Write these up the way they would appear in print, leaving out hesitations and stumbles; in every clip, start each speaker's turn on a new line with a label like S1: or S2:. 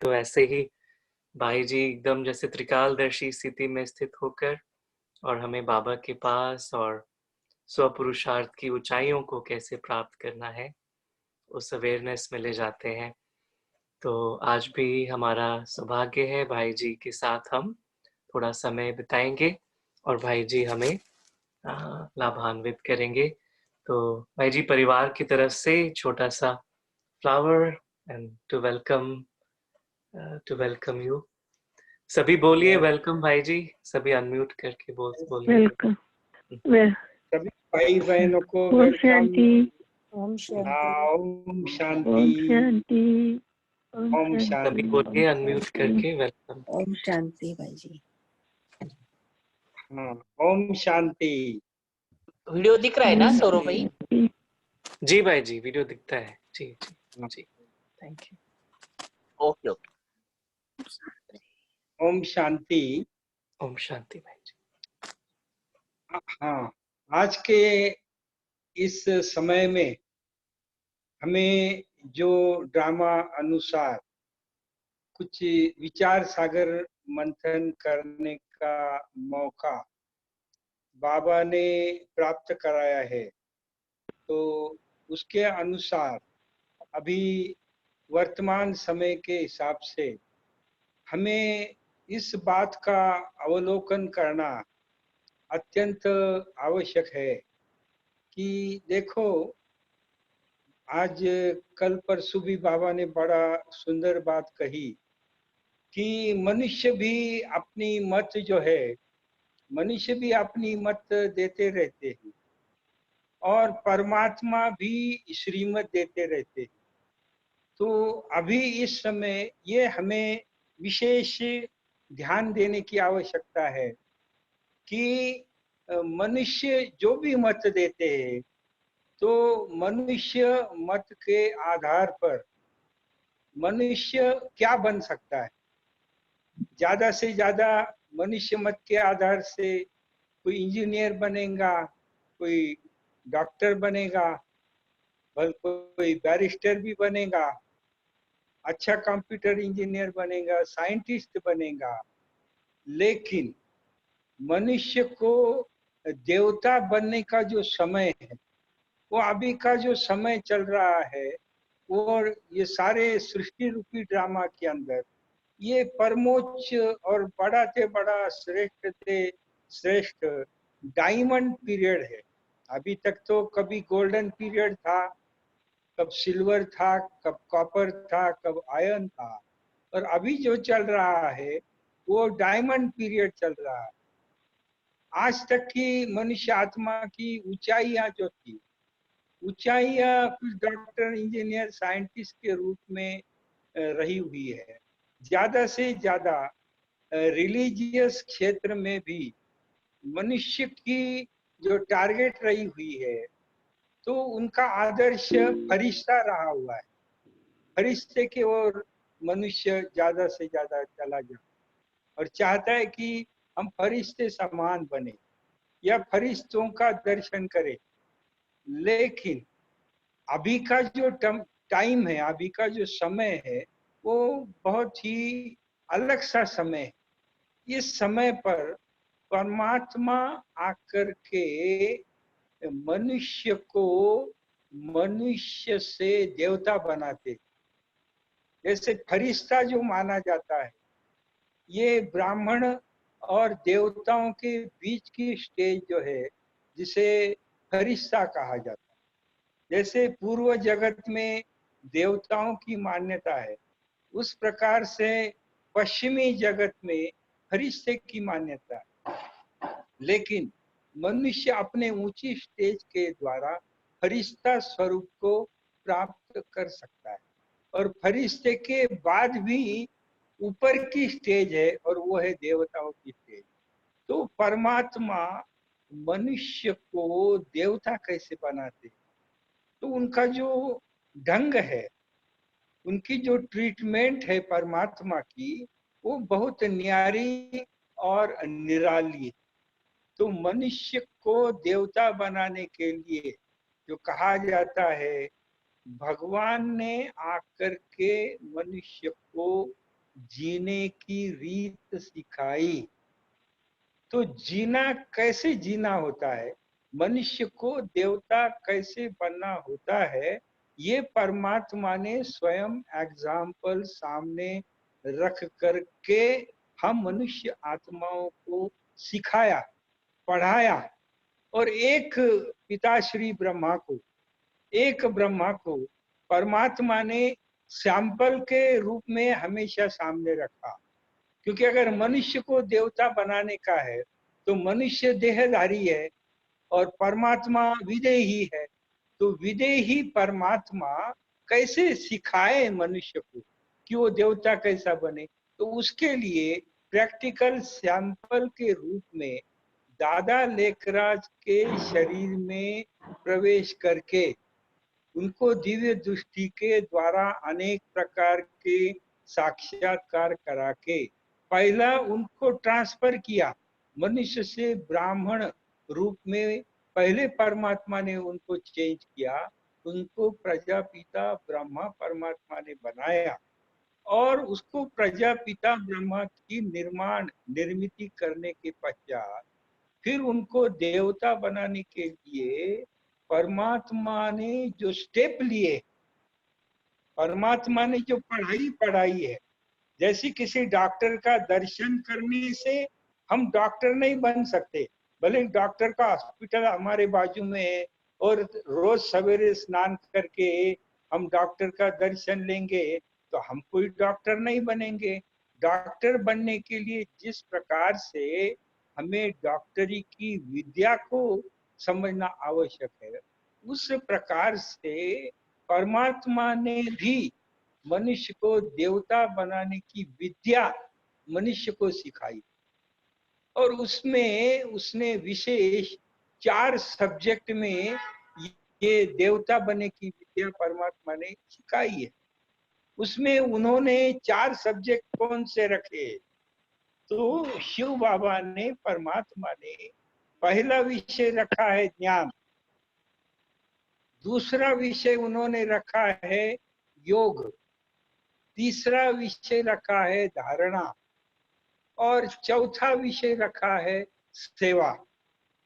S1: तो ऐसे ही भाई जी एकदम जैसे त्रिकालदर्शी स्थिति में स्थित होकर और हमें बाबा के पास और स्वपुरुषार्थ की ऊंचाइयों को कैसे प्राप्त करना है, उस अवेयरनेस में ले जाते हैं। तो आज भी हमारा सौभाग्य है, भाई जी के साथ हम थोड़ा समय बिताएँगे और भाई जी हमें लाभान्वित करेंगे। तो भाई जी परिवार की तरफ से छोटा-सा flower and to welcome you. सभी बोलिए वेलकम भाई जी, सभी अनम्यूट करके बोलिए।
S2: वेलकम।
S3: सभी भाई बहनों को
S2: ओम
S3: वेलकम।
S2: शांति।
S3: ओम शांति।
S2: ओम शांति।
S3: ओम शांति।
S1: सभी बोलिए अनम्यूट करके वेलकम।
S4: ओम शांति भाई जी।
S3: हाँ, ओम शांति।
S4: वीडियो दिख रहा है ना सौरभ भाई?
S1: जी भाई जी, वीडियो दिखता है। जी जी जी, थैंक यू।
S4: Okay okay.
S3: ओम शांति।
S1: ओम शांति भाई जी।
S3: हाँ, आज के इस समय में हमें जो ड्रामा अनुसार कुछ विचार सागर मंथन करने का मौका बाबा ने प्राप्त कराया है, तो उसके अनुसार अभी वर्तमान समय के हिसाब से हमें इस बात का अवलोकन करना अत्यंत आवश्यक है कि देखो, आज कल परसों भी बाबा ने बड़ा सुंदर बात कही कि मनुष्य भी अपनी मत जो है, मनुष्य भी अपनी मत देते रहते हैं और परमात्मा भी श्रीमत देते रहते हैं। तो अभी इस समय ये हमें विशेष ध्यान देने की आवश्यकता है कि मनुष्य जो भी मत देते हैं, तो मनुष्य मत के आधार पर मनुष्य क्या बन सकता है। ज्यादा से ज्यादा मनुष्य मत के आधार से कोई इंजीनियर बनेगा, कोई डॉक्टर बनेगा, कोई बैरिस्टर भी बनेगा, अच्छा कंप्यूटर इंजीनियर बनेगा, साइंटिस्ट बनेगा। लेकिन मनुष्य को देवता बनने का जो समय है, वो अभी का जो समय चल रहा है, और ये सारे सृष्टि रूपी ड्रामा के अंदर ये परमोच्च और बड़ा से बड़ा श्रेष्ठ से श्रेष्ठ डायमंड पीरियड है। अभी तक तो कभी गोल्डन पीरियड था, कब सिल्वर था, कब कॉपर था, कब आयरन था, और अभी जो चल रहा है वो डायमंड पीरियड चल रहा है। आज तक की मनुष्य आत्मा की ऊंचाइयां जो थी, ऊंचाइयां कुछ डॉक्टर, इंजीनियर, साइंटिस्ट के रूप में रही हुई है। ज्यादा से ज्यादा रिलीजियस क्षेत्र में भी मनुष्य की जो टारगेट रही हुई है, तो उनका आदर्श फरिश्ता रहा हुआ है। फरिश्ते की ओर मनुष्य ज्यादा से ज्यादा चला जाए और चाहता है कि हम फरिश्ते समान बने या फरिश्तों का दर्शन करें। लेकिन अभी का जो टाइम है, अभी का जो समय है, वो बहुत ही अलग सा समय है। इस समय पर परमात्मा आकर के मनुष्य को मनुष्य से देवता बनाते। जैसे फरिश्ता जो माना जाता है, ये ब्राह्मण और देवताओं के बीच की स्टेज जो है, जिसे फरिश्ता कहा जाता है। जैसे पूर्व जगत में देवताओं की मान्यता है, उस प्रकार से पश्चिमी जगत में फरिश्ते की मान्यता है। लेकिन मनुष्य अपने ऊंची स्टेज के द्वारा फरिश्ता स्वरूप को प्राप्त कर सकता है। और फरिश्ते के बाद भी ऊपर की स्टेज है, और वो है देवताओं की स्टेज। तो परमात्मा मनुष्य को देवता कैसे बनाते, तो उनका जो ढंग है, उनकी जो ट्रीटमेंट है परमात्मा की, वो बहुत न्यारी और निराली है। तो मनुष्य को देवता बनाने के लिए जो कहा जाता है, भगवान ने आकर के मनुष्य को जीने की रीत सिखाई। तो जीना कैसे जीना होता है, मनुष्य को देवता कैसे बनना होता है, ये परमात्मा ने स्वयं एग्जाम्पल सामने रख करके हम मनुष्य आत्माओं को सिखाया, पढ़ाया। और एक पिताश्री ब्रह्मा को, एक ब्रह्मा को परमात्मा ने सैंपल के रूप में हमेशा सामने रखा। क्योंकि अगर मनुष्य को देवता बनाने का है तो मनुष्य देहधारी है और परमात्मा विदेही है। तो विदेही परमात्मा कैसे सिखाए मनुष्य को कि वो देवता कैसा बने। तो उसके लिए प्रैक्टिकल सैंपल के रूप में दादा लेखराज के शरीर में प्रवेश करके उनको दिव्य दृष्टि के द्वारा अनेक प्रकार के साक्षात्कार करा के पहला उनको ट्रांसफर किया मनुष्य से ब्राह्मण रूप में। पहले परमात्मा ने उनको चेंज किया, उनको प्रजापिता ब्रह्मा परमात्मा ने बनाया और उसको प्रजापिता ब्रह्मा की निर्मित करने के पश्चात फिर उनको देवता बनाने के लिए परमात्मा ने जो स्टेप लिए, परमात्मा ने जो पढ़ाई है, जैसे किसी डॉक्टर का दर्शन करने से हम डॉक्टर नहीं बन सकते। भले डॉक्टर का हॉस्पिटल हमारे बाजू में है और रोज सवेरे स्नान करके हम डॉक्टर का दर्शन लेंगे तो हम कोई डॉक्टर नहीं बनेंगे। डॉक्टर बनने के लिए जिस प्रकार से हमें डॉक्टरी की विद्या को समझना आवश्यक है, उस प्रकार से परमात्मा ने भी मनुष्य को देवता बनाने की विद्या मनुष्य को सिखाई। और उसमें उसने विशेष 4 सब्जेक्ट में ये देवता बनने की विद्या परमात्मा ने सिखाई है। उसमें उन्होंने 4 सब्जेक्ट कौन से रखे, तो शिव बाबा ने, परमात्मा ने पहला विषय रखा है ज्ञान, दूसरा विषय उन्होंने रखा है योग, तीसरा विषय रखा है धारणा और चौथा विषय रखा है सेवा।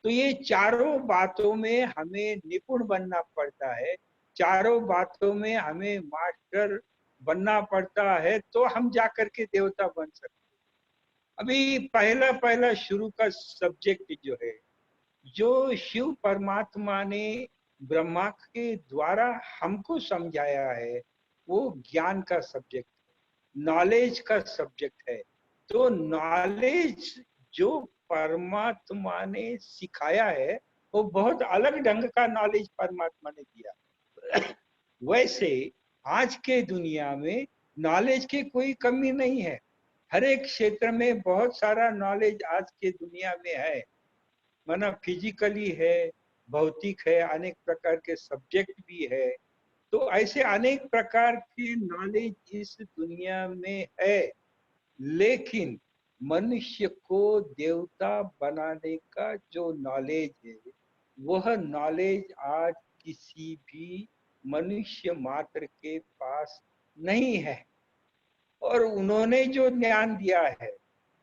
S3: तो ये चारों बातों में हमें निपुण बनना पड़ता है, चारों बातों में हमें मास्टर बनना पड़ता है, तो हम जाकर के देवता बन सकते हैं। अभी पहला पहला शुरू का सब्जेक्ट जो है, जो शिव परमात्मा ने ब्रह्मा के द्वारा हमको समझाया है, वो ज्ञान का सब्जेक्ट, नॉलेज का सब्जेक्ट है। तो नॉलेज जो परमात्मा ने सिखाया है वो बहुत अलग ढंग का नॉलेज परमात्मा ने दिया। वैसे आज के दुनिया में नॉलेज की कोई कमी नहीं है, हर एक क्षेत्र में बहुत सारा नॉलेज आज के दुनिया में है। माना फिजिकली है, भौतिक है, अनेक प्रकार के सब्जेक्ट भी है। तो ऐसे अनेक प्रकार के नॉलेज इस दुनिया में है, लेकिन मनुष्य को देवता बनाने का जो नॉलेज है, वह नॉलेज आज किसी भी मनुष्य मात्र के पास नहीं है। और उन्होंने जो ज्ञान दिया है,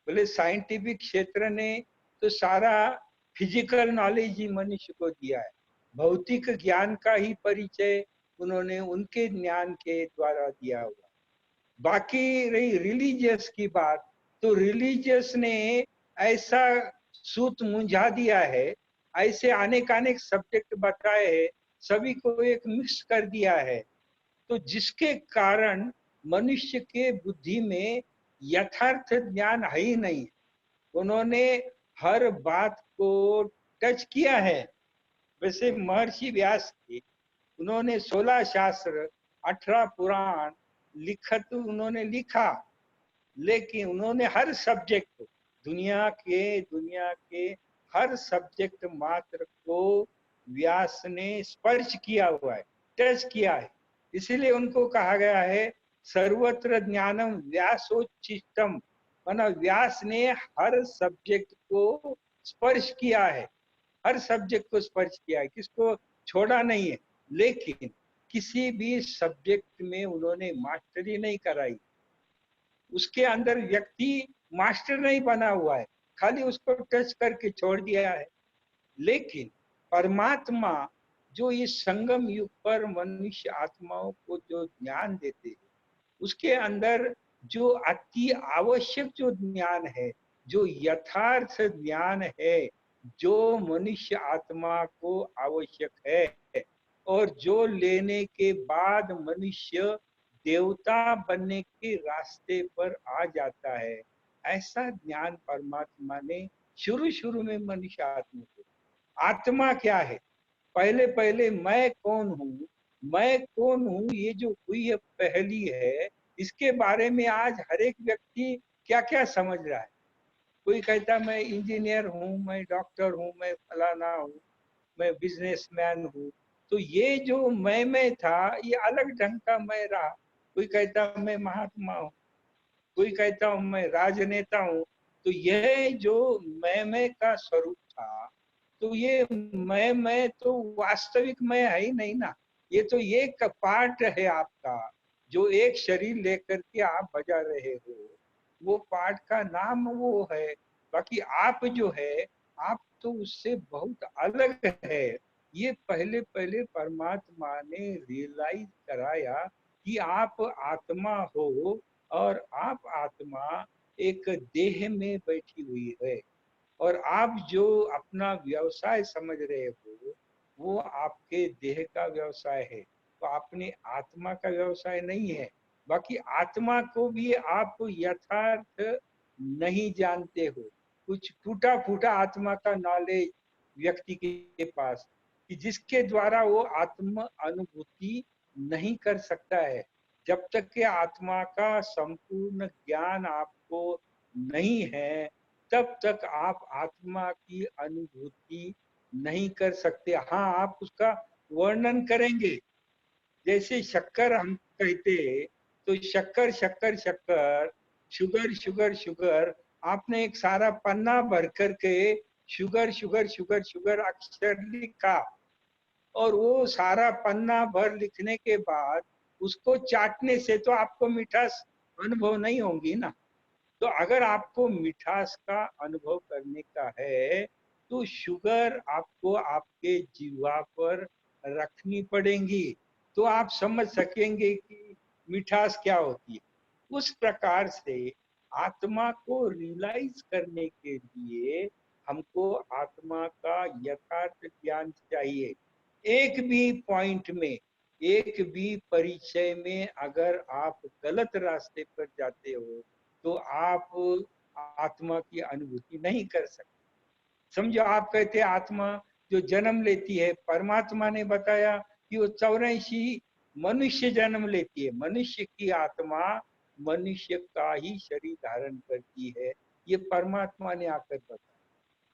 S3: बोले साइंटिफिक क्षेत्र ने तो सारा फिजिकल नॉलेज ही मनुष्य को दिया है, भौतिक ज्ञान का ही परिचय उन्होंने उनके ज्ञान के द्वारा दिया हुआ। बाकी रही रिलीजियस की बात, तो रिलीजियस ने ऐसा सूत मुंझा दिया है, ऐसे अनेक अनेक सब्जेक्ट बताए हैं, सभी को एक मिक्स कर दिया है। तो जिसके कारण मनुष्य के बुद्धि में यथार्थ ज्ञान है ही नहीं। उन्होंने हर बात को टच किया है। वैसे महर्षि व्यास थे, उन्होंने 16 शास्त्र 18 पुराण लिखत उन्होंने लिखा, लेकिन उन्होंने हर सब्जेक्ट को, दुनिया के हर सब्जेक्ट मात्र को व्यास ने स्पर्श किया हुआ है, टच किया है। इसीलिए उनको कहा गया है सर्वत्र ज्ञानम व्यासोच्छिष्टम, माना व्यास ने हर सब्जेक्ट को स्पर्श किया है, हर सब्जेक्ट को स्पर्श किया है, किसको छोड़ा नहीं है। लेकिन किसी भी सब्जेक्ट में उन्होंने मास्टरी नहीं कराई। उसके अंदर व्यक्ति मास्टर नहीं बना हुआ है, खाली उसको टच करके छोड़ दिया है। लेकिन परमात्मा जो इस संगम युग पर मनुष्य आत्माओं को जो ज्ञान देते हैं, उसके अंदर जो अति आवश्यक जो ज्ञान है, जो यथार्थ ज्ञान है, जो मनुष्य आत्मा को आवश्यक है और जो लेने के बाद मनुष्य देवता बनने के रास्ते पर आ जाता है, ऐसा ज्ञान परमात्मा ने शुरू शुरू में मनुष्य आत्मा को। आत्मा क्या है? पहले पहले मैं कौन हूँ, मैं कौन हूँ, ये जो हुई है पहली है, इसके बारे में आज हर एक व्यक्ति क्या क्या समझ रहा है। कोई कहता मैं इंजीनियर हूँ, मैं डॉक्टर हूँ, मैं फलाना हूँ, मैं बिजनेसमैन हूँ। तो ये जो मैं था, ये अलग ढंग का मैं रहा। कोई कहता मैं महात्मा हूँ, कोई कहता हूँ मैं राजनेता हूँ। तो यह जो मैं का स्वरूप था, तो ये मैं तो वास्तविक मैं है ही नहीं ना। ये तो एक पार्ट है आपका, जो एक शरीर लेकर के आप बजा रहे हो, वो पार्ट का नाम वो है। बाकी आप जो है, आप तो उससे बहुत अलग है। ये पहले पहले परमात्मा ने रियलाइज कराया कि आप आत्मा हो और आप आत्मा एक देह में बैठी हुई है, और आप जो अपना व्यवसाय समझ रहे हो, वो आपके देह का व्यवसाय है, तो अपनी आत्मा का व्यवसाय नहीं है। बाकी आत्मा को भी आप यथार्थ नहीं जानते हो। कुछ टूटा फूटा आत्मा का नॉलेज व्यक्ति के पास, कि जिसके द्वारा वो आत्म अनुभूति नहीं कर सकता है। जब तक कि आत्मा का संपूर्ण ज्ञान आपको नहीं है, तब तक आप आत्मा की अनुभूति नहीं कर सकते। हाँ, आप उसका वर्णन करेंगे। जैसे शक्कर हम कहते हैं, तो शक्कर शक्कर शक्कर, शुगर शुगर शुगर, आपने एक सारा पन्ना भर करके शुगर शुगर शुगर शुगर अक्षर लिखा, और वो सारा पन्ना भर लिखने के बाद उसको चाटने से तो आपको मिठास अनुभव नहीं होगी ना। तो अगर आपको मिठास का अनुभव करने का है, तो शुगर आपको आपके जीवा पर रखनी पड़ेगी, तो आप समझ सकेंगे कि मिठास क्या होती है। उस प्रकार से आत्मा को रियलाइज करने के लिए हमको आत्मा का यथार्थ ज्ञान चाहिए। एक भी पॉइंट में, एक भी परिचय में अगर आप गलत रास्ते पर जाते हो, तो आप आत्मा की अनुभूति नहीं कर सकते। समझो, आप कहते हैं आत्मा जो जन्म लेती है, परमात्मा ने बताया कि वो 84 मनुष्य जन्म लेती है। मनुष्य की आत्मा मनुष्य का ही शरीर धारण करती है, ये परमात्मा ने आकर बताया।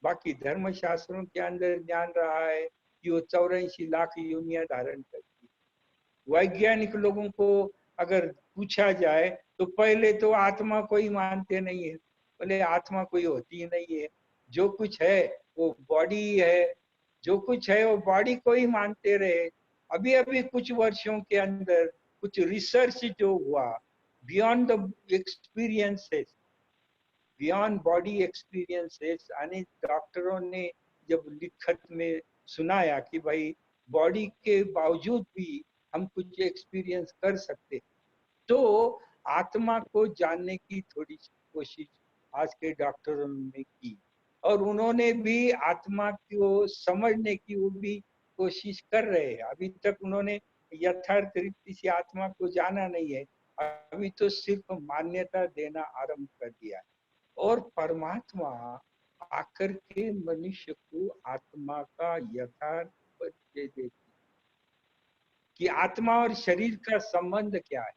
S3: बाकी धर्म शास्त्रों के अंदर ज्ञान रहा है कि वो 84 लाख योनियां धारण करती है। वैज्ञानिक लोगों को अगर पूछा जाए, तो पहले तो आत्मा को ही मानते नहीं है, बोले आत्मा कोई होती ही नहीं है, जो कुछ है वो बॉडी है, जो कुछ है वो बॉडी को ही मानते रहे। अभी अभी कुछ वर्षों के अंदर कुछ रिसर्च जो हुआ, beyond the experiences, beyond body experiences, यानी डॉक्टरों ने जब लिखत में सुनाया कि भाई बॉडी के बावजूद भी हम कुछ एक्सपीरियंस कर सकते, तो आत्मा को जानने की थोड़ी सी कोशिश आज के डॉक्टरों ने की, और उन्होंने भी आत्मा को समझने की वो भी कोशिश कर रहे हैं। अभी तक उन्होंने यथार्थ रीति से आत्मा को जाना नहीं है, अभी तो सिर्फ मान्यता देना आरंभ कर दिया है। और परमात्मा आकर के मनुष्य को आत्मा का यथार्थ परिचय देती कि आत्मा और शरीर का संबंध क्या है,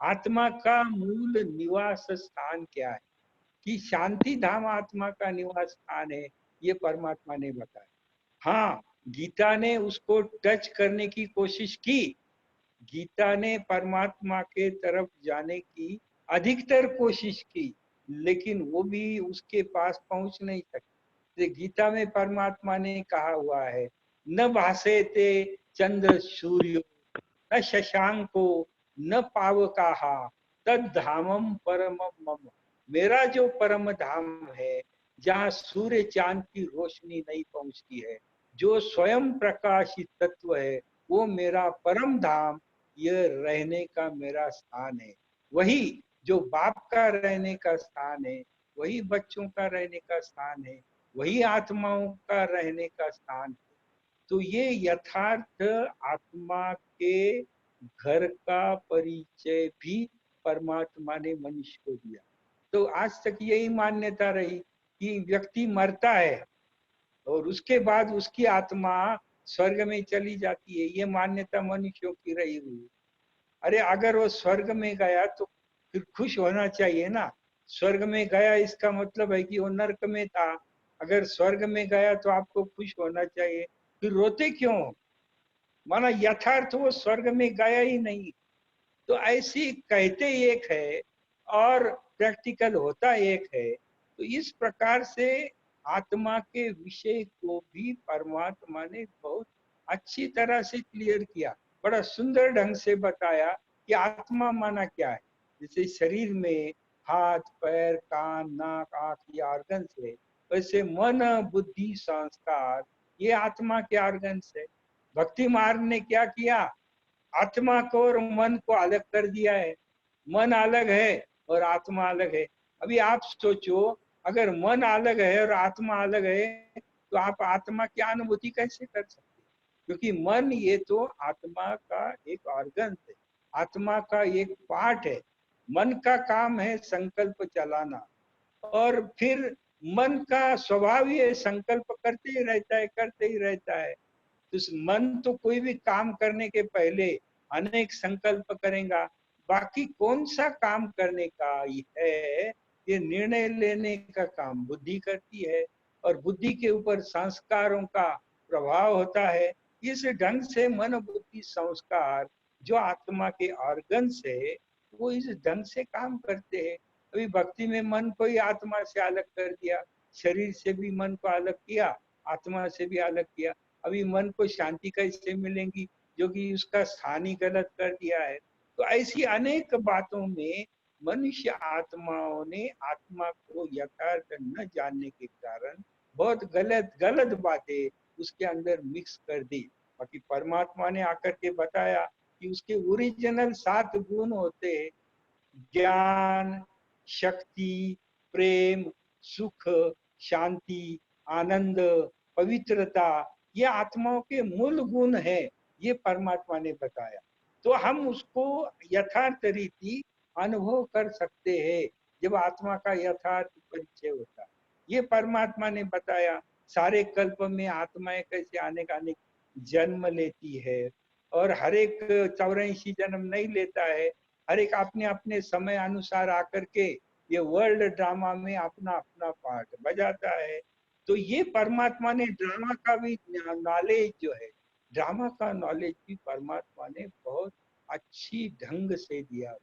S3: आत्मा का मूल निवास स्थान क्या है, कि शांति धाम आत्मा का निवास स्थान है, ये परमात्मा ने बताया। हाँ, गीता ने उसको टच करने की कोशिश की, गीता ने परमात्मा के तरफ जाने की अधिकतर कोशिश की, लेकिन वो भी उसके पास पहुंच नहीं सकती। गीता में परमात्मा ने कहा हुआ है, न भासेते चंद्र सूर्य, न शशांको, न पावकाहा, तद धामम परमम मम, मेरा जो परम धाम है जहाँ सूर्य चांद की रोशनी नहीं पहुंचती है, जो स्वयं प्रकाशित तत्व है, वो मेरा परम धाम, यह रहने का मेरा स्थान है। वही जो बाप का रहने का स्थान है, वही बच्चों का रहने का स्थान है, वही आत्माओं का रहने का स्थान है। तो ये यथार्थ आत्मा के घर का परिचय भी परमात्मा ने मनुष्य को दिया। तो आज तक यही मान्यता रही कि व्यक्ति मरता है और उसके बाद उसकी आत्मा स्वर्ग में चली जाती है, ये मान्यता मनुष्यों की रही हुई। अरे अगर वो स्वर्ग में गया तो फिर खुश होना चाहिए ना। स्वर्ग में गया इसका मतलब है कि वो नरक में था। अगर स्वर्ग में गया तो आपको खुश होना चाहिए, फिर रोते क्यों? माना यथार्थ वो स्वर्ग में गया ही नहीं। तो ऐसी कहते एक है और प्रैक्टिकल होता एक है। तो इस प्रकार से आत्मा के विषय को भी परमात्मा ने बहुत अच्छी तरह से क्लियर किया, बड़ा सुंदर ढंग से बताया कि आत्मा माना क्या है। जैसे शरीर में हाथ पैर कान नाक आंख ये ऑर्गन्स है, वैसे मन बुद्धि संस्कार ये आत्मा के ऑर्गन्स है। भक्ति मार्ग ने क्या किया? आत्मा को और मन को अलग कर दिया है। मन अलग है और आत्मा अलग है। अभी आप सोचो, अगर मन अलग है और आत्मा अलग है तो आप आत्मा की अनुभूति कैसे कर सकते? क्योंकि मन ये तो आत्मा का एक ऑर्गन है, आत्मा का एक पार्ट है। मन का काम है संकल्प चलाना, और फिर मन का स्वभाव ये संकल्प करते ही रहता है, करते ही रहता है। तो मन तो कोई भी काम करने के पहले अनेक संकल्प करेगा। बाकी कौन सा काम करने का है, ये निर्णय लेने का काम बुद्धि करती है, और बुद्धि के ऊपर संस्कारों का प्रभाव होता है। इस ढंग से मन बुद्धि संस्कार जो आत्मा के ऑर्गन्स है, वो इस ढंग से काम करते हैं। अभी भक्ति में मन को ही आत्मा से अलग कर दिया, शरीर से भी मन को अलग किया, आत्मा से भी अलग किया। अभी मन को शांति कैसे मिलेंगी, जो कि उसका स्थान ही गलत कर दिया है। तो ऐसी अनेक बातों में मनुष्य आत्माओं ने आत्मा को यथार्थ न जानने के कारण बहुत गलत गलत बातें उसके अंदर मिक्स कर दी। बाकी परमात्मा ने आकर के बताया कि उसके ओरिजिनल 7 गुण होते हैं, ज्ञान शक्ति प्रेम सुख शांति आनंद पवित्रता, ये आत्माओं के मूल गुण है, ये परमात्मा ने बताया। तो हम उसको यथार्थ रीति अनुभव कर सकते हैं जब आत्मा का यथार्थ परिचय होता है। ये परमात्मा ने बताया। सारे कल्प में आत्माएं कैसे अनेक अनेक जन्म लेती है, और हर एक 84 जन्म नहीं लेता है, हर एक अपने अपने समय अनुसार आकर के ये वर्ल्ड ड्रामा में अपना अपना पार्ट बजाता है। तो ये परमात्मा ने ड्रामा का भी नॉलेज जो है, ड्रामा का नॉलेज भी परमात्मा ने बहुत अच्छी ढंग से दिया।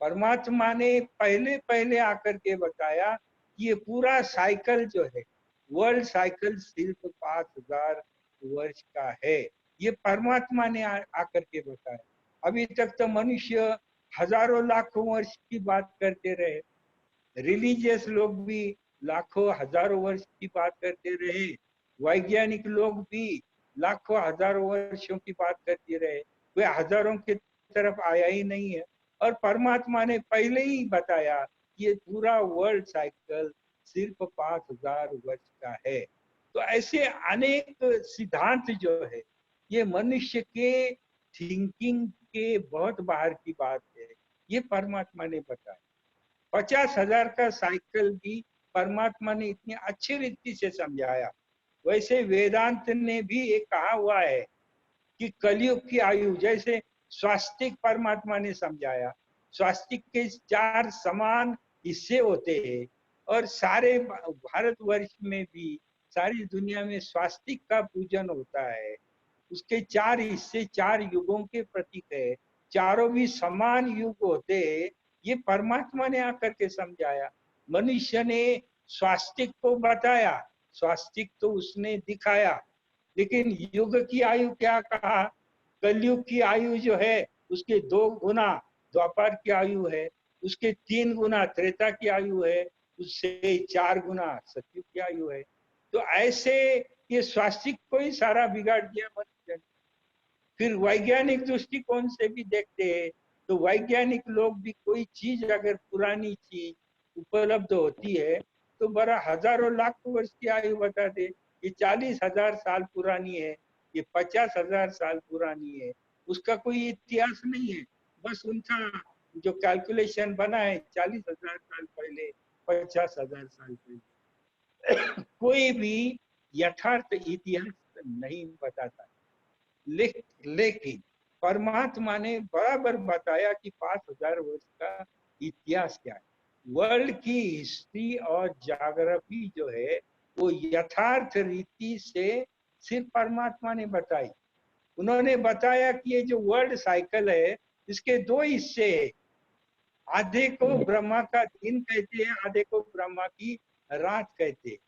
S3: परमात्मा ने पहले पहले आकर के बताया कि ये पूरा साइकिल जो है, वर्ल्ड साइकिल सिर्फ 5000 वर्ष का है। ये परमात्मा ने आकर के बताया। अभी तक तो मनुष्य हजारों लाखों वर्ष की बात करते रहे, रिलीजियस लोग भी लाखों हजारों वर्ष की बात करते रहे, वैज्ञानिक लोग भी लाखों हजारों वर्षों की बात करते रहे, वे हजारों की तरफ आया ही नहीं है। और परमात्मा ने पहले ही बताया ये पूरा वर्ल्ड साइकिल सिर्फ 5000 वर्ष का है। तो ऐसे अनेक सिद्धांत जो है, ये मनुष्य के थिंकिंग के बहुत बाहर की बात है, ये परमात्मा ने बताया। 50,000 का साइकिल भी परमात्मा ने इतनी अच्छी रीति से समझाया। वैसे वेदांत ने भी एक कहा हुआ है कि कलयुग की आयु, जैसे स्वास्तिक परमात्मा ने समझाया, स्वास्तिक के 4 समान हिस्से होते हैं, और सारे भारतवर्ष में भी सारी दुनिया में स्वास्तिक का पूजन होता है। उसके 4 हिस्से 4 युगों के प्रतीक है, चारों भी समान युग होते हैं। ये परमात्मा ने आकर के समझाया। मनुष्य ने स्वास्तिक को बताया, स्वास्तिक तो उसने दिखाया, लेकिन युग की आयु क्या कहा? कलयुग की आयु जो है उसके 2 गुना द्वापर की आयु है, उसके 3 गुना त्रेता की आयु है, उससे 4 गुना सतयुग की आयु है। तो ऐसे ये स्वास्थ्य को ही सारा बिगाड़ दिया मनुष्य ने। फिर वैज्ञानिक दृष्टिकोण से भी देखते हैं तो वैज्ञानिक लोग भी कोई चीज अगर पुरानी चीज उपलब्ध होती है तो बड़ा हजारों लाखों वर्ष की आयु बताते। ये 40,000 साल पुरानी है, ये 50,000 साल पुरानी है, उसका कोई इतिहास नहीं है। बस उनका जो कैलकुलेशन बना है 40,000 साल पहले, 50,000 साल पहले, कोई भी यथार्थ इतिहास नहीं बताता। लेकिन परमात्मा ने बराबर बताया कि 5,000 वर्ष का इतिहास क्या है। वर्ल्ड की हिस्ट्री और ज्योग्राफी जो है वो यथार्थ रीति से सिर्फ परमात्मा ने बताई। उन्होंने बताया कि ये जो वर्ल्ड साइकिल है इसके 2 हिस्से है, आधे को ब्रह्मा का दिन कहते हैं, आधे को ब्रह्मा की रात कहते हैं।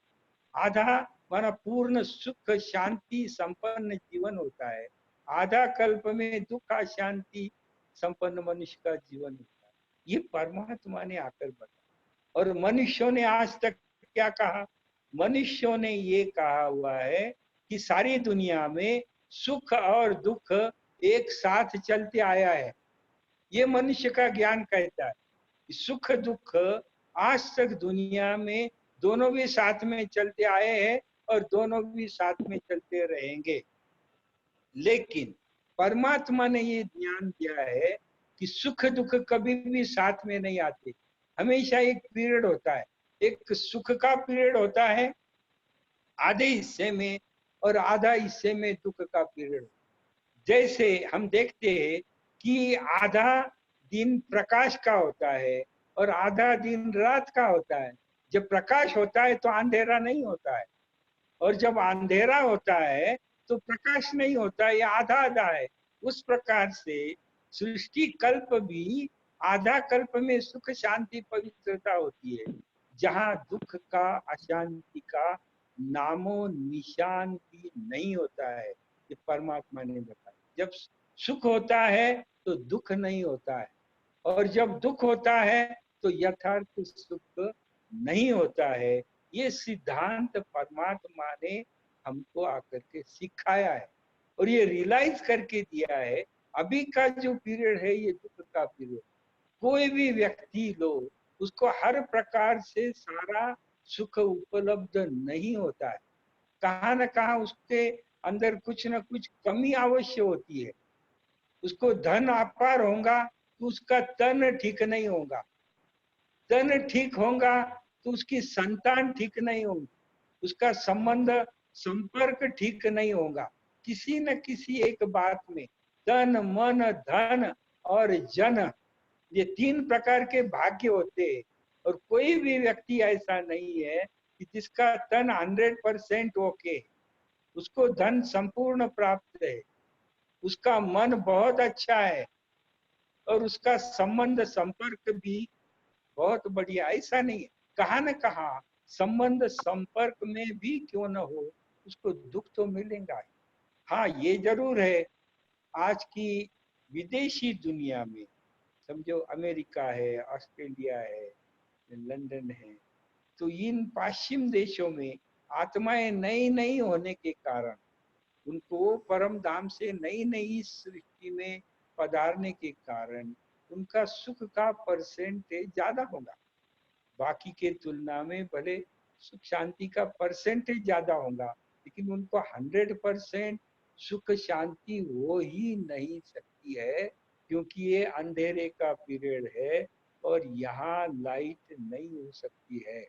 S3: आधा माना पूर्ण सुख शांति संपन्न जीवन होता है, आधा कल्प में दुख शांति संपन्न मनुष्य का जीवन होता है। ये परमात्मा ने आकर बताया। और मनुष्यों ने आज तक क्या कहा? मनुष्यों ने ये कहा हुआ है कि सारी दुनिया में सुख और दुख एक साथ चलते आया है। ये मनुष्य का ज्ञान कहता है। सुख दुख आज तक दुनिया में दोनों भी साथ में चलते आए हैं और दोनों भी साथ में चलते रहेंगे। लेकिन परमात्मा ने ये ज्ञान दिया है कि सुख दुख कभी भी साथ में नहीं आते, हमेशा एक पीरियड होता है। एक सुख का पीरियड होता है आधे हिस्से में और आधा हिस्से में दुख का पीरियड। जैसे हम देखते हैं कि आधा दिन प्रकाश का होता है और आधा दिन रात का होता है। जब प्रकाश होता है तो अंधेरा नहीं होता है, और जब अंधेरा होता है तो प्रकाश नहीं होता है, ये आधा आधा है। उस प्रकार से सृष्टि कल्प भी आधा कल्प में सुख शांति पवित्रता होती है, जहाँ दुख का अशांति का नामो निशान भी नहीं होता है। ये परमात्मा ने बताया। जब सुख होता है तो दुख नहीं होता है, और जब दुख होता है तो यथार्थ सुख नहीं होता है। ये सिद्धांत परमात्मा ने हमको आकर के सिखाया है और ये रियलाइज करके दिया है। अभी का जो पीरियड है ये दुख का पीरियड। कोई भी व्यक्ति लो, उसको हर प्रकार से सारा सुख उपलब्ध नहीं होता है। कहाँ न कहाँ उसके अंदर कुछ न कुछ कमी अवश्य होती है। उसको धन अपार होगा तो उसका तन ठीक नहीं होगा, तन ठीक होगा तो उसकी संतान ठीक नहीं होगी, उसका संबंध संपर्क ठीक नहीं होगा। किसी न किसी एक बात में तन मन धन और जन, ये 3 प्रकार के भाग्य होते हैं। और कोई भी व्यक्ति ऐसा नहीं है कि जिसका तन 100% ओके, उसको धन संपूर्ण प्राप्त है, उसका मन बहुत अच्छा है और उसका संबंध संपर्क भी बहुत बढ़िया। ऐसा नहीं है, कहाँ न कहाँ संबंध संपर्क में भी क्यों न हो उसको दुख तो मिलेगा। हाँ, ये जरूर है, आज की विदेशी दुनिया में समझो अमेरिका है, ऑस्ट्रेलिया है, लंदन है, तो इन पश्चिम देशों में आत्माएं नई नई होने के कारण उनको परम धाम से नई नई सृष्टि में पधारने के कारण उनका सुख का परसेंटेज ज्यादा होगा। बाकी के तुलना में भले सुख शांति का परसेंटेज ज्यादा होगा, लेकिन उनको 100% सुख शांति हो ही नहीं सकती है, क्योंकि ये अंधेरे का पीरियड है और यहाँ लाइट नहीं हो सकती है।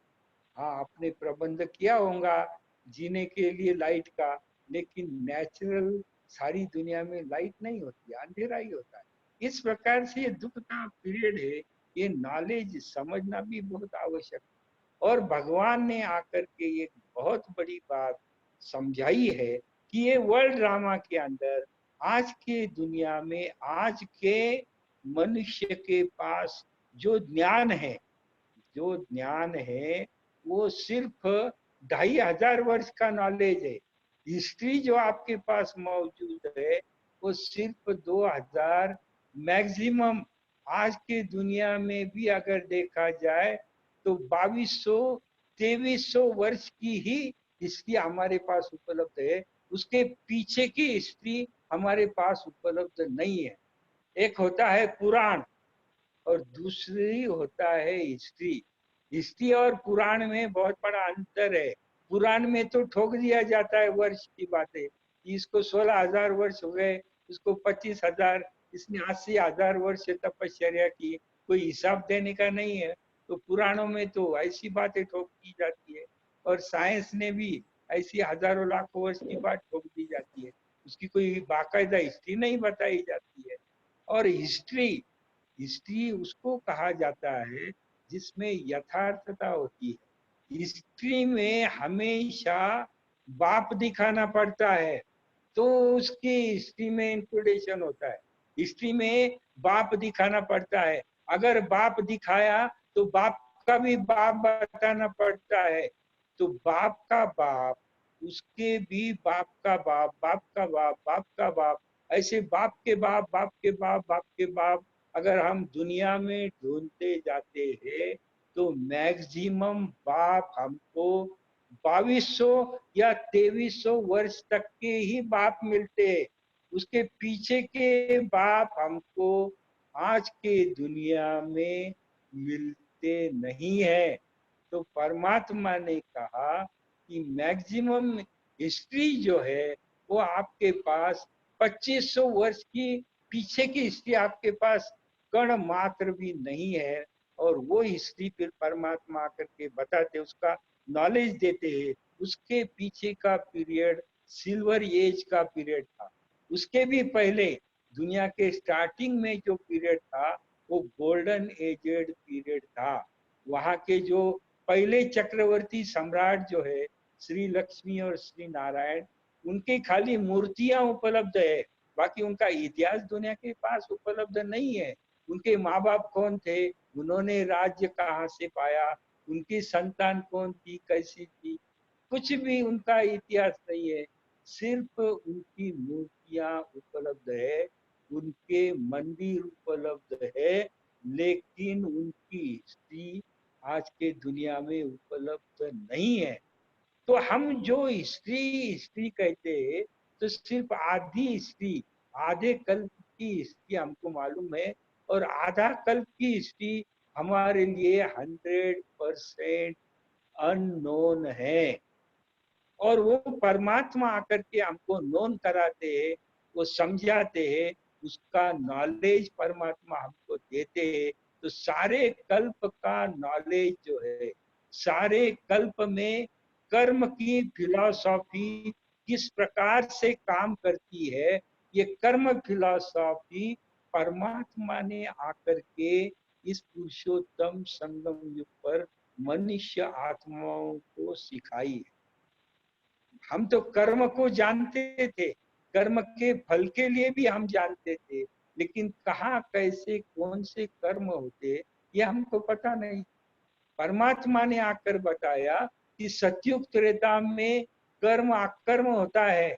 S3: हाँ, आपने प्रबंध किया होगा जीने के लिए लाइट का, लेकिन नेचुरल सारी दुनिया में लाइट नहीं होती है, अंधेरा ही होता है। इस प्रकार से ये दुख का पीरियड है, ये नॉलेज समझना भी बहुत आवश्यक है। और भगवान ने आकर के ये बहुत बड़ी बात समझाई है कि ये वर्ल्ड ड्रामा के अंदर आज के दुनिया में आज के मनुष्य के पास जो ज्ञान है, जो ज्ञान है वो सिर्फ 2,500 वर्ष का नॉलेज है। हिस्ट्री जो आपके पास मौजूद है वो सिर्फ 2,000 मैक्सिमम आज के दुनिया में भी अगर देखा जाए तो 2200-2300 वर्ष की ही हिस्ट्री हमारे पास उपलब्ध है, उसके पीछे की हिस्ट्री हमारे पास उपलब्ध नहीं है। एक होता है पुराण और दूसरी होता है हिस्ट्री। हिस्ट्री और पुराण में बहुत बड़ा अंतर है। पुराण में तो ठोक दिया जाता है वर्ष की बातें, इसको 16,000 वर्ष हो गए, इसको 25,000, इसने 80,000 वर्ष से तपस्या की, कोई हिसाब देने का नहीं है। तो पुराणों में तो ऐसी बातें ठोक दी जाती है, और साइंस ने भी ऐसी हजारों लाखों वर्ष की बात ठोक दी जाती है, उसकी कोई बाकायदा हिस्ट्री नहीं बताई जाती है। और हिस्ट्री हिस्ट्री उसको कहा जाता है जिसमें यथार्थता होती है। हिस्ट्री में हमेशा बाप दिखाना पड़ता है तो उसकी हिस्ट्री में इंक्लूडेशन होता है। हिस्ट्री में बाप दिखाना पड़ता है, अगर बाप दिखाया तो बाप का भी बाप बताना पड़ता है, तो बाप का बाप, उसके भी बाप का बाप, बाप का बाप, बाप का बाप, ऐसे बाप के बाप, बाप के बाप, बाप के बाप अगर हम दुनिया में ढूंढते जाते हैं तो मैक्सिमम बाप हमको 2200 या 2300 वर्ष तक के ही बाप मिलते हैं। उसके पीछे के बाप हमको आज के दुनिया में मिलते नहीं है। तो परमात्मा ने कहा कि मैक्सिमम हिस्ट्री जो है वो आपके पास 2500 वर्ष की पीछे की हिस्ट्री आपके पास कण मात्र भी नहीं है, और वो हिस्ट्री फिर परमात्मा आकर के बताते, उसका नॉलेज देते हैं। उसके पीछे का पीरियड सिल्वर एज का पीरियड था, उसके भी पहले दुनिया के स्टार्टिंग में जो पीरियड था वो गोल्डन एजेड पीरियड था। वहाँ के जो पहले चक्रवर्ती सम्राट जो है श्री लक्ष्मी और श्री नारायण, उनकी खाली मूर्तियां उपलब्ध है, बाकी उनका इतिहास दुनिया के पास उपलब्ध नहीं है। उनके माँ बाप कौन थे, उन्होंने राज्य कहाँ से पाया, उनकी संतान कौन थी, कैसी थी, कुछ भी उनका इतिहास नहीं है। सिर्फ उनकी मूर्तियां उपलब्ध है, उनके मंदिर उपलब्ध है, लेकिन उनकी हिस्ट्री आज के दुनिया में उपलब्ध नहीं है। तो हम जो हिस्ट्री हिस्ट्री कहते हैं तो सिर्फ आधी हिस्ट्री, आधे कल्प की हिस्ट्री हमको मालूम है, और आधा कल्प की हिस्ट्री हमारे लिए 100% अननोन है। और वो परमात्मा आकर के हमको नोन कराते हैं, वो समझाते हैं, उसका नॉलेज परमात्मा हमको देते हैं। तो सारे कल्प का नॉलेज जो है, सारे कल्प में कर्म की फिलॉसफी किस प्रकार से काम करती है, ये कर्म फिलॉसफी परमात्मा ने आकर के इस पुरुषोत्तम संगम युग पर मनुष्य आत्माओं को सिखाई है। हम तो कर्म को जानते थे, कर्म के फल के लिए भी हम जानते थे, लेकिन कहाँ कैसे कौन से कर्म होते ये हमको पता नहीं। परमात्मा ने आकर बताया कि सतयुग त्रेता में कर्म अकर्म होता है,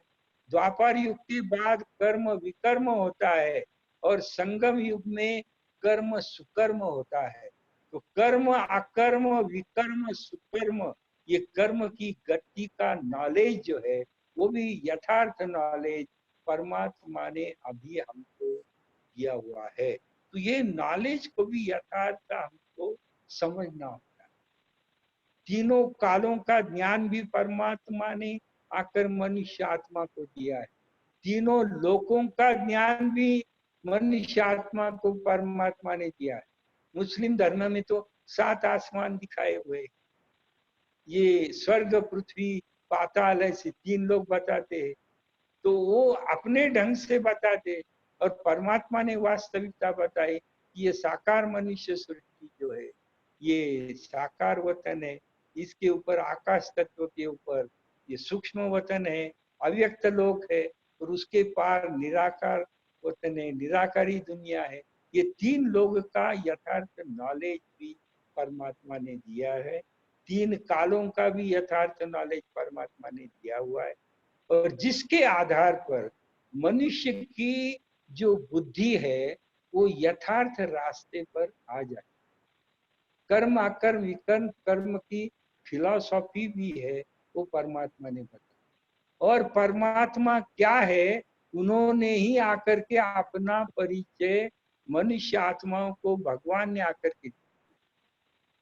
S3: द्वापर युग के बाद कर्म विकर्म होता है, और संगम युग में कर्म सुकर्म होता है। तो कर्म अकर्म विकर्म सुकर्म, ये कर्म की गति का नॉलेज जो है वो भी यथार्थ नॉलेज परमात्मा ने अभी हमको दिया हुआ है। तो ये नॉलेज को भी यथार्थ हमको समझना होता है। तीनों कालों का ज्ञान भी परमात्मा ने आकर मनुष्य आत्मा को दिया है। तीनों लोकों का ज्ञान भी मनुष्य आत्मा को परमात्मा ने दिया है। मुस्लिम धर्म में तो 7 आसमान दिखाए हुए, ये स्वर्ग पृथ्वी पाताल ऐसे 3 लोग बताते हैं, तो वो अपने ढंग से बताते, और परमात्मा ने वास्तविकता बताई कि ये साकार मनुष्य सृष्टि जो है ये साकार वतन है, इसके ऊपर आकाश तत्व के ऊपर ये सूक्ष्म वतन है, अव्यक्त लोक है, और उसके पार निराकार वतन है, निराकारी दुनिया है। ये 3 लोग का यथार्थ नॉलेज भी परमात्मा ने दिया है, 3 कालों का भी यथार्थ नॉलेज परमात्मा ने दिया हुआ है। और जिसके आधार पर मनुष्य की जो बुद्धि है वो यथार्थ रास्ते पर आ जाए। कर्म अकर्म विकर्म कर्म की फिलॉसफी भी है, वो परमात्मा ने बताया। और परमात्मा क्या है, उन्होंने ही आकर के अपना परिचय मनुष्य आत्माओं को भगवान ने आकर के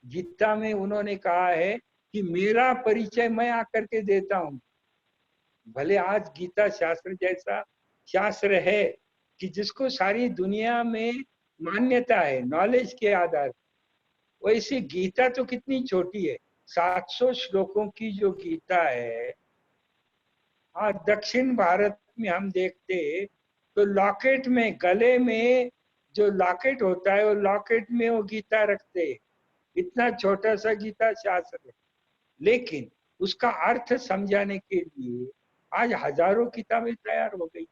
S3: गीता में उन्होंने कहा है कि मेरा परिचय मैं आकर के देता हूं। भले आज गीता शास्त्र जैसा शास्त्र है कि जिसको सारी दुनिया में मान्यता है नॉलेज के आधार पर, वैसे गीता तो कितनी छोटी है, 700 श्लोकों की जो गीता है। हाँ, दक्षिण भारत में हम देखते तो लॉकेट में, गले में जो लॉकेट होता है, वो लॉकेट में वो गीता रखते हैं। इतना छोटा सा गीता शास्त्र है, लेकिन उसका अर्थ समझाने के लिए आज हजारों किताबें तैयार हो गई।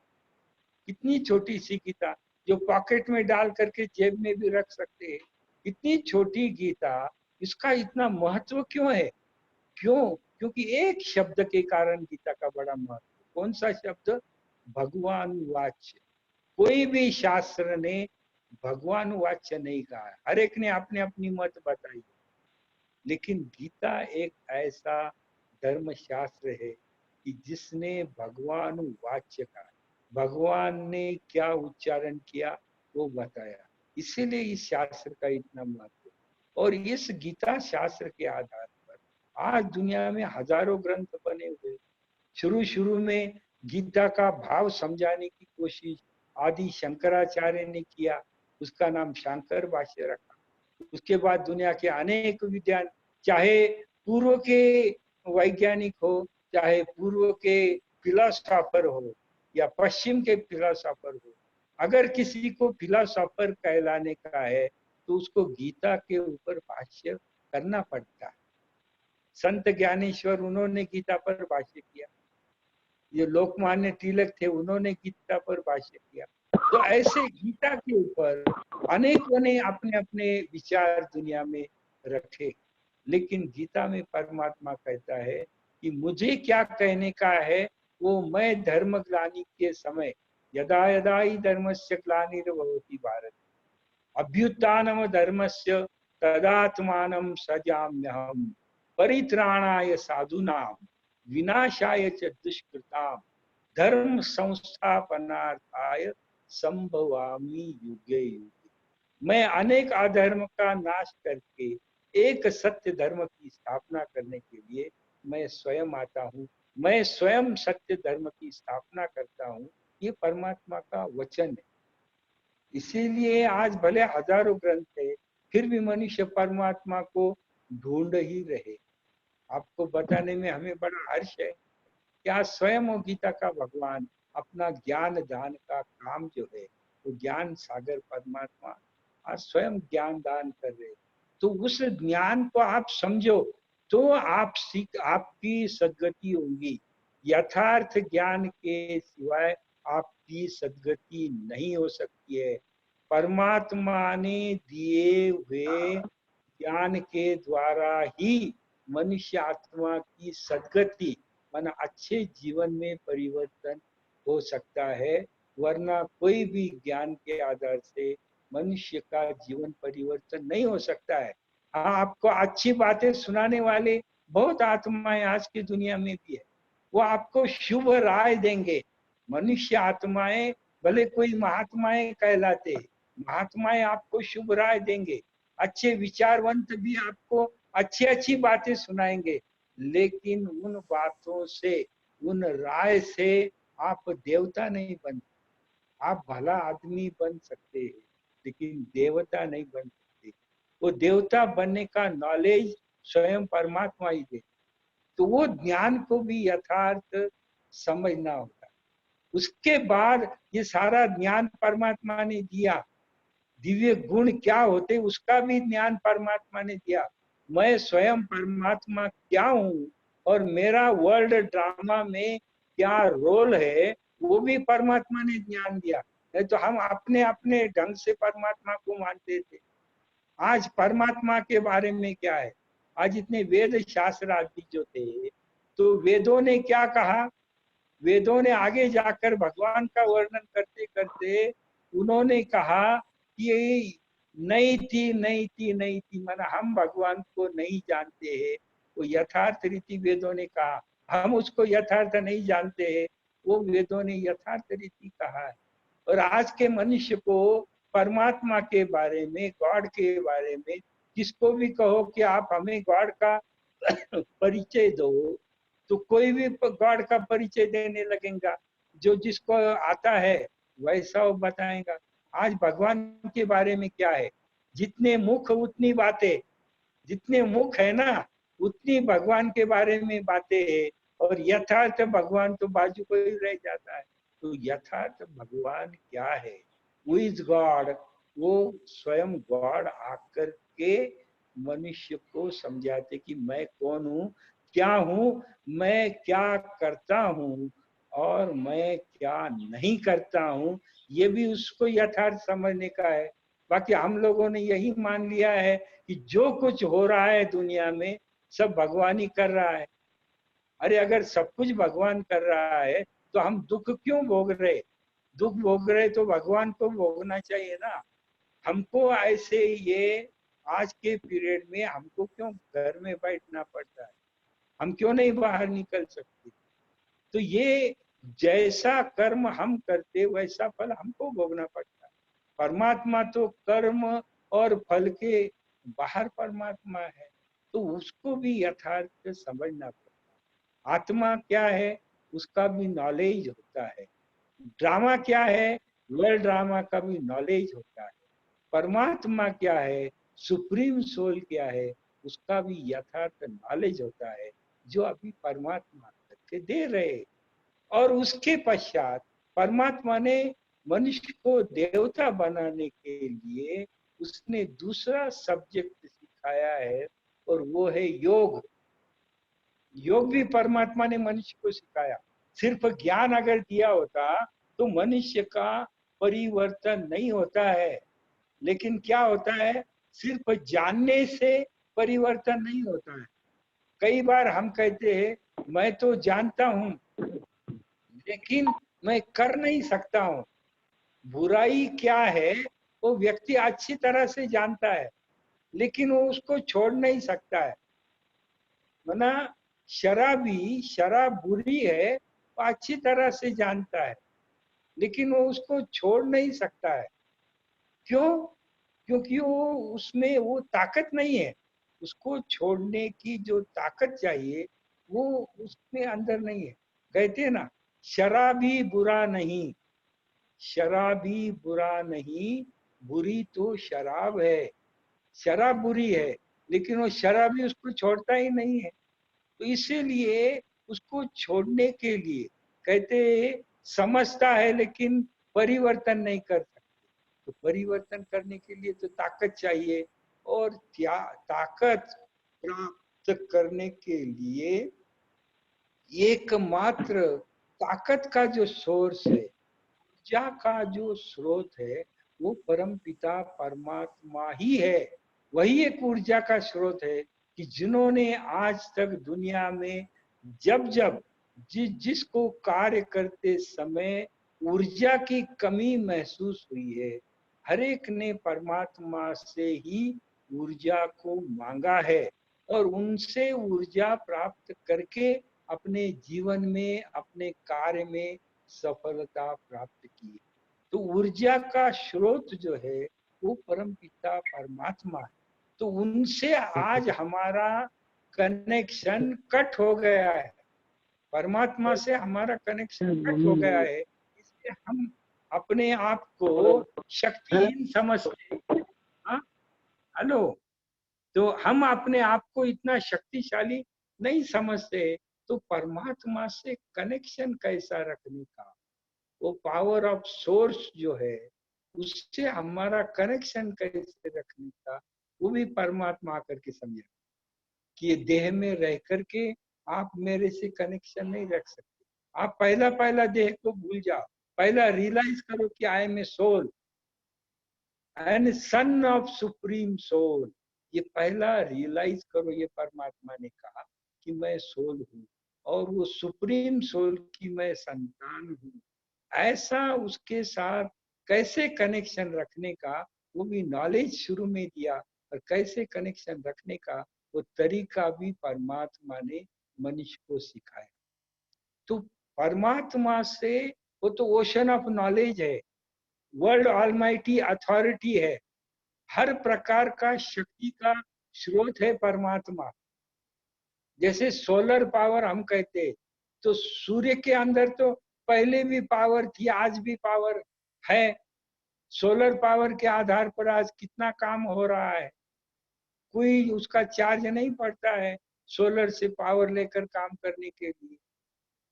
S3: कितनी छोटी सी गीता जो पॉकेट में डाल करके जेब में भी रख सकते हैं, इतनी छोटी गीता, इसका इतना महत्व क्यों है? क्यों? क्योंकि एक शब्द के कारण गीता का बड़ा महत्व। कौन सा शब्द? भगवान वाच्य। कोई भी शास्त्र ने भगवान वाच्य नहीं कहा है, हर एक ने अपने अपनी मत बताई, लेकिन गीता एक ऐसा धर्म शास्त्र है कि जिसने भगवान वाच्य कहा, भगवान ने क्या उच्चारण किया वो बताया। इसीलिए इस शास्त्र का इतना महत्व। और इस गीता शास्त्र के आधार पर आज दुनिया में हजारों ग्रंथ बने हुए। शुरू शुरू में गीता का भाव समझाने की कोशिश आदि शंकराचार्य ने किया, उसका नाम शंकर भाष्य रखा। उसके बाद दुनिया के अनेक विद्वान, चाहे पूर्व के वैज्ञानिक हो, चाहे पूर्व के फिलोसोफर हो या पश्चिम के फिलोसोफर हो, अगर किसी को फिलोसोफर कहलाने का है तो उसको गीता के ऊपर भाष्य करना पड़ता है। संत ज्ञानेश्वर, उन्होंने गीता पर भाष्य किया। ये लोकमान्य तिलक थे, उन्होंने गीता पर भाष्य किया। तो ऐसे गीता के ऊपर अनेकों ने अपने अपने विचार दुनिया में रखे, लेकिन गीता में परमात्मा कहता है कि मुझे क्या कहने का है, वो मैं धर्म ग्लानि के समय, यदा यदा ही धर्मस्य ग्लानिर्भवति भारत अभ्युत्थानम धर्मस्य तदात्मानं सृजाम्यहम् परित्राणाय साधूनां विनाशाय च दुष्कृतां धर्म संस्थापनार्थाय संभवामि युगे युगे। मैं अनेक अधर्म का नाश करके एक सत्य धर्म की स्थापना करने के लिए मैं स्वयं आता हूँ। मैं स्वयं सत्य धर्म की स्थापना करता हूँ। ये परमात्मा का वचन है। इसीलिए आज भले हजारों ग्रंथ है, फिर भी मनुष्य परमात्मा को ढूंढ ही रहे। आपको बताने में हमें बड़ा हर्ष है कि आज स्वयं वो गीता का भगवान अपना ज्ञान दान का काम जो है, वो ज्ञान सागर परमात्मा आज स्वयं ज्ञान दान कर रहे। तो उस ज्ञान को आप समझो तो आपकी सद्गति होगी। यथार्थ ज्ञान के सिवाय आपकी सद्गति नहीं हो सकती है। परमात्मा ने दिए हुए ज्ञान के द्वारा ही मनुष्य आत्मा की सद्गति, माना अच्छे जीवन में परिवर्तन हो सकता है, वरना कोई भी ज्ञान के आधार से मनुष्य का जीवन परिवर्तन नहीं हो सकता है। हाँ, आपको अच्छी बातें सुनाने वाले बहुत आत्माएं आज की दुनिया में भी है, वो आपको शुभ राय देंगे। मनुष्य आत्माएं भले कोई महात्माएं कहलाते, महात्माएं आपको शुभ राय देंगे, अच्छे विचारवंत भी आपको अच्छी अच्छी बातें सुनाएंगे, लेकिन उन बातों से, उन राय से आप देवता नहीं बन। आप भला आदमी बन सकते हैं, लेकिन देवता नहीं बन सकते। वो देवता बनने का नॉलेज स्वयं परमात्मा ही दे। तो वो ज्ञान को भी यथार्थ समझना होता है। उसके बाद ये सारा ज्ञान परमात्मा ने दिया। दिव्य गुण क्या होते उसका भी ज्ञान परमात्मा ने दिया। मैं स्वयं परमात्मा क्या हूँ और मेरा वर्ल्ड ड्रामा में क्या रोल है, वो भी परमात्मा ने ज्ञान दिया। नहीं तो हम अपने अपने ढंग से परमात्मा को मानते थे। आज परमात्मा के बारे में क्या है, आज इतने वेद शास्त्र आदि जो थे, तो वेदों ने क्या कहा, वेदों ने आगे जाकर भगवान का वर्णन करते करते उन्होंने कहा ये नहीं थी माना हम भगवान को नहीं जानते हैं, वो यथार्थ रीति वेदों ने कहा। हम उसको यथार्थ नहीं जानते हैं, वो वेदों ने यथार्थ रीति कहा है। और आज के मनुष्य को परमात्मा के बारे में, गॉड के बारे में, जिसको भी कहो कि आप हमें गॉड का परिचय दो, तो कोई भी गॉड का परिचय देने लगेगा। जो जिसको आता है वैसा वो बताएगा। आज भगवान के बारे में क्या है, जितने मुख उतनी बातें, जितने मुख है ना उतनी भगवान के बारे में बातें है, और यथार्थ भगवान तो बाजू को ही रह जाता है। तो यथार्थ भगवान क्या है, वो इज गॉड, वो स्वयं गॉड आकर के मनुष्य को समझाते कि मैं कौन हूँ, क्या हूँ, मैं क्या करता हूँ और मैं क्या नहीं करता हूँ। ये भी उसको यथार्थ समझने का है। बाकी हम लोगों ने यही मान लिया है कि जो कुछ हो रहा है दुनिया में सब भगवान ही कर रहा है। अरे अगर सब कुछ भगवान कर रहा है तो हम दुख क्यों भोग रहे? दुख भोग रहे तो भगवान को भोगना चाहिए ना। हमको ऐसे ये आज के पीरियड में हमको क्यों घर में बैठना पड़ता है? हम क्यों नहीं बाहर निकल सकते? तो ये जैसा कर्म हम करते वैसा फल हमको भोगना पड़ता है। परमात्मा तो कर्म और फल के बाहर परमात्मा है, तो उसको भी यथार्थ समझना पड़ता है। आत्मा क्या है उसका भी नॉलेज होता है। ड्रामा क्या है, वर्ल्ड ड्रामा का भी नॉलेज होता है। परमात्मा क्या है, सुप्रीम सोल क्या है, उसका भी यथार्थ नॉलेज होता है, जो अभी परमात्मा करके दे रहे। और उसके पश्चात परमात्मा ने मनुष्य को देवता बनाने के लिए उसने दूसरा सब्जेक्ट सिखाया है, और वो है योग। योग भी परमात्मा ने मनुष्य को सिखाया। सिर्फ ज्ञान अगर दिया होता तो मनुष्य का परिवर्तन नहीं होता है। लेकिन क्या होता है, सिर्फ जानने से परिवर्तन नहीं होता है। कई बार हम कहते हैं मैं तो जानता हूं लेकिन मैं कर नहीं सकता हूं। बुराई क्या है वो व्यक्ति अच्छी तरह से जानता है, लेकिन वो उसको छोड़ नहीं सकता है। वरना शराबी शराब बुरी है वो अच्छी तरह से जानता है, लेकिन वो उसको छोड़ नहीं सकता है। क्यों? क्योंकि वो उसमें वो ताकत नहीं है। उसको छोड़ने की जो ताकत चाहिए वो उसमें अंदर नहीं है। कहते हैं ना, शराबी बुरा नहीं, शराबी बुरा नहीं, बुरी तो शराब है। शराब बुरी है लेकिन वो शराबी उसको छोड़ता ही नहीं है। तो इसीलिए उसको छोड़ने के लिए कहते समझता है लेकिन परिवर्तन नहीं कर सकता। तो परिवर्तन करने के लिए तो ताकत चाहिए, और क्या ताकत प्राप्त करने के लिए एकमात्र ताकत का जो सोर्स है, ऊर्जा का जो स्रोत है, वो परम पिता परमात्मा ही है। वही एक ऊर्जा का स्रोत है कि जिन्होंने आज तक दुनिया में जब जब जिसको कार्य करते समय ऊर्जा की कमी महसूस हुई है, हर एक ने परमात्मा से ही ऊर्जा को मांगा है और उनसे ऊर्जा प्राप्त करके अपने जीवन में, अपने कार्य में सफलता प्राप्त की। तो ऊर्जा का स्रोत जो है वो परम पिता परमात्मा है। तो उनसे आज हमारा कनेक्शन कट हो गया है। परमात्मा से हमारा कनेक्शन कट हो गया है, इसलिए हम अपने आप को शक्तिहीन समझते हैं। हाँ, हेलो। तो हम अपने आप को इतना शक्तिशाली नहीं समझते। तो परमात्मा से कनेक्शन कैसा रखने का, वो पावर ऑफ सोर्स जो है उससे हमारा कनेक्शन कैसे रखने का, वो भी परमात्मा आकर के समझा कि ये देह में रह करके आप मेरे से कनेक्शन नहीं रख सकते। आप पहला पहला देह को भूल जाओ, पहला रियलाइज करो कि I am a soul and son of supreme soul. ये पहला रियलाइज करो। ये परमात्मा ने कहा कि मैं सोल हूँ और वो सुप्रीम सोल की मैं संतान हूँ। ऐसा उसके साथ कैसे कनेक्शन रखने का, वो भी नॉलेज शुरू में दिया, और कैसे कनेक्शन रखने का वो तरीका भी परमात्मा ने मनुष्य को सिखाया। तो परमात्मा से, वो तो ओशन ऑफ नॉलेज है, वर्ल्ड ऑलमाइटी अथॉरिटी है, हर प्रकार का शक्ति का स्रोत है परमात्मा। जैसे सोलर पावर हम कहते हैं, तो सूर्य के अंदर तो पहले भी पावर थी, आज भी पावर है। सोलर पावर के आधार पर आज कितना काम हो रहा है, कोई उसका चार्ज नहीं पड़ता है सोलर से पावर लेकर काम करने के लिए।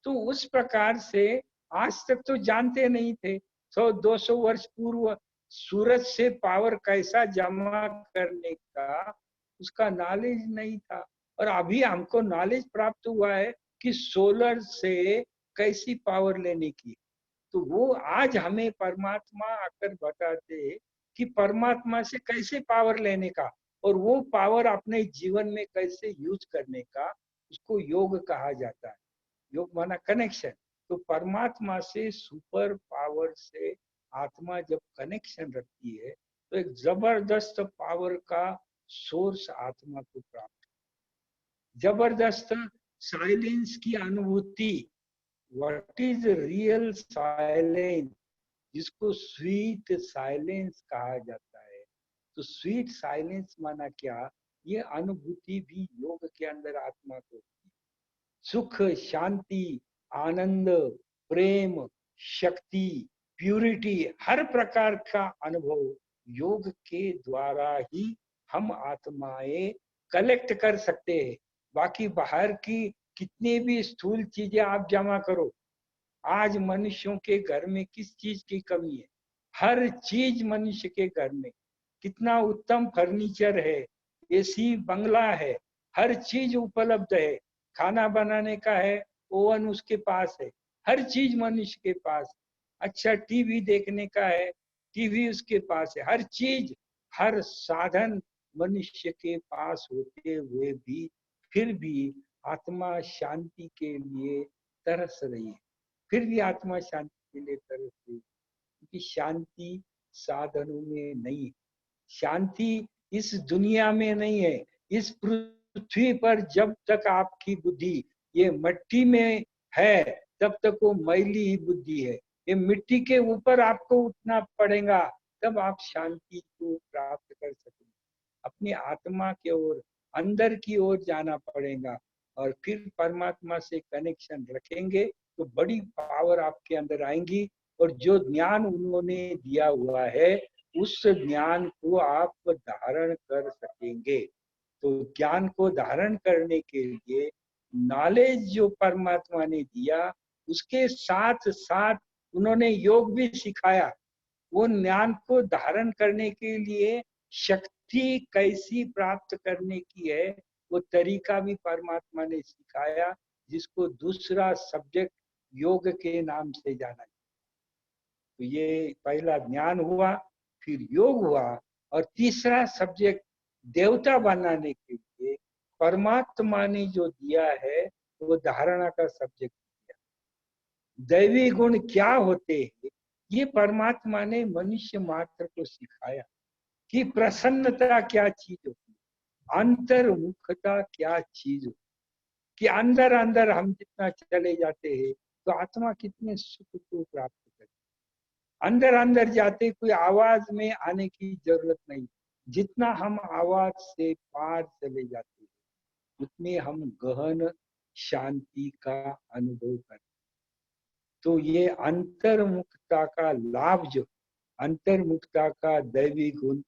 S3: तो उस प्रकार से आज तक तो जानते नहीं थे, 100-200 वर्ष पूर्व सूरज से पावर कैसा जमा करने का उसका नॉलेज नहीं था। और अभी हमको नॉलेज प्राप्त हुआ है कि सोलर से कैसी पावर लेने की। तो वो आज हमें परमात्मा आकर बताते हैं कि परमात्मा से कैसे पावर लेने का, और वो पावर अपने जीवन में कैसे यूज करने का, उसको योग कहा जाता है। योग माना कनेक्शन। तो परमात्मा से, सुपर पावर से आत्मा जब कनेक्शन रखती है तो एक जबरदस्त पावर का सोर्स आत्मा को प्राप्त, जबरदस्त साइलेंस की अनुभूति। व्हाट इज रियल साइलेंस, जिसको स्वीट साइलेंस कहा जाता है। तो स्वीट साइलेंस माना क्या, ये अनुभूति भी योग के अंदर आत्मा को, सुख, शांति, आनंद, प्रेम, शक्ति, प्यूरिटी, हर प्रकार का अनुभव योग के द्वारा ही हम आत्माएं कलेक्ट कर सकते हैं। बाकी बाहर की कितनी भी स्थूल चीजें आप जमा करो, आज मनुष्यों के घर में किस चीज की कमी है? हर चीज मनुष्य के घर में, कितना उत्तम फर्नीचर है, एसी बंगला है, हर चीज उपलब्ध है, खाना बनाने का है, ओवन उसके पास है, हर चीज मनुष्य के पास। अच्छा टीवी देखने का है, टीवी उसके पास है, हर चीज, हर साधन मनुष्य के पास होते हुए भी फिर भी आत्मा शांति के लिए तरस रही है। फिर भी आत्मा शांति के लिए तरस रही है, क्योंकि शांति साधनों में नहीं है, शांति इस दुनिया में नहीं है। इस पृथ्वी पर जब तक आपकी बुद्धि ये मिट्टी में है तब तक वो मैली ही बुद्धि है। ये मिट्टी के ऊपर आपको उठना पड़ेगा, तब आप शांति को प्राप्त कर सकेंगे। अपनी आत्मा के ओर, अंदर की ओर जाना पड़ेगा, और फिर परमात्मा से कनेक्शन रखेंगे तो बड़ी पावर आपके अंदर आएंगी। और जो ज्ञान उन्होंने दिया हुआ है उस ज्ञान को आप धारण कर सकेंगे। तो ज्ञान को धारण करने के लिए नॉलेज जो परमात्मा ने दिया, उसके साथ साथ उन्होंने योग भी सिखाया। वो ज्ञान को धारण करने के लिए शक्ति कैसी प्राप्त करने की है, वो तरीका भी परमात्मा ने सिखाया, जिसको दूसरा सब्जेक्ट योग के नाम से जाना। तो ये पहला ज्ञान हुआ, फिर योग हुआ, और तीसरा सब्जेक्ट देवता बनाने के लिए परमात्मा ने जो दिया है वो धारणा का सब्जेक्ट दिया। दैवी गुण क्या होते हैं, ये परमात्मा ने मनुष्य मात्र को सिखाया कि प्रसन्नता क्या चीज होती है, अंतर्मुखता क्या चीज होती है, कि अंदर अंदर हम जितना चले जाते हैं तो आत्मा कितने सुख को प्राप्त करती है। अंदर अंदर जाते कोई आवाज में आने की जरूरत नहीं, जितना हम आवाज से पार चले जाते हैं उतने हम गहन शांति का अनुभव करते। तो ये अंतर्मुखता का लाभ, जो अंतर्मुखता का दैवी गुण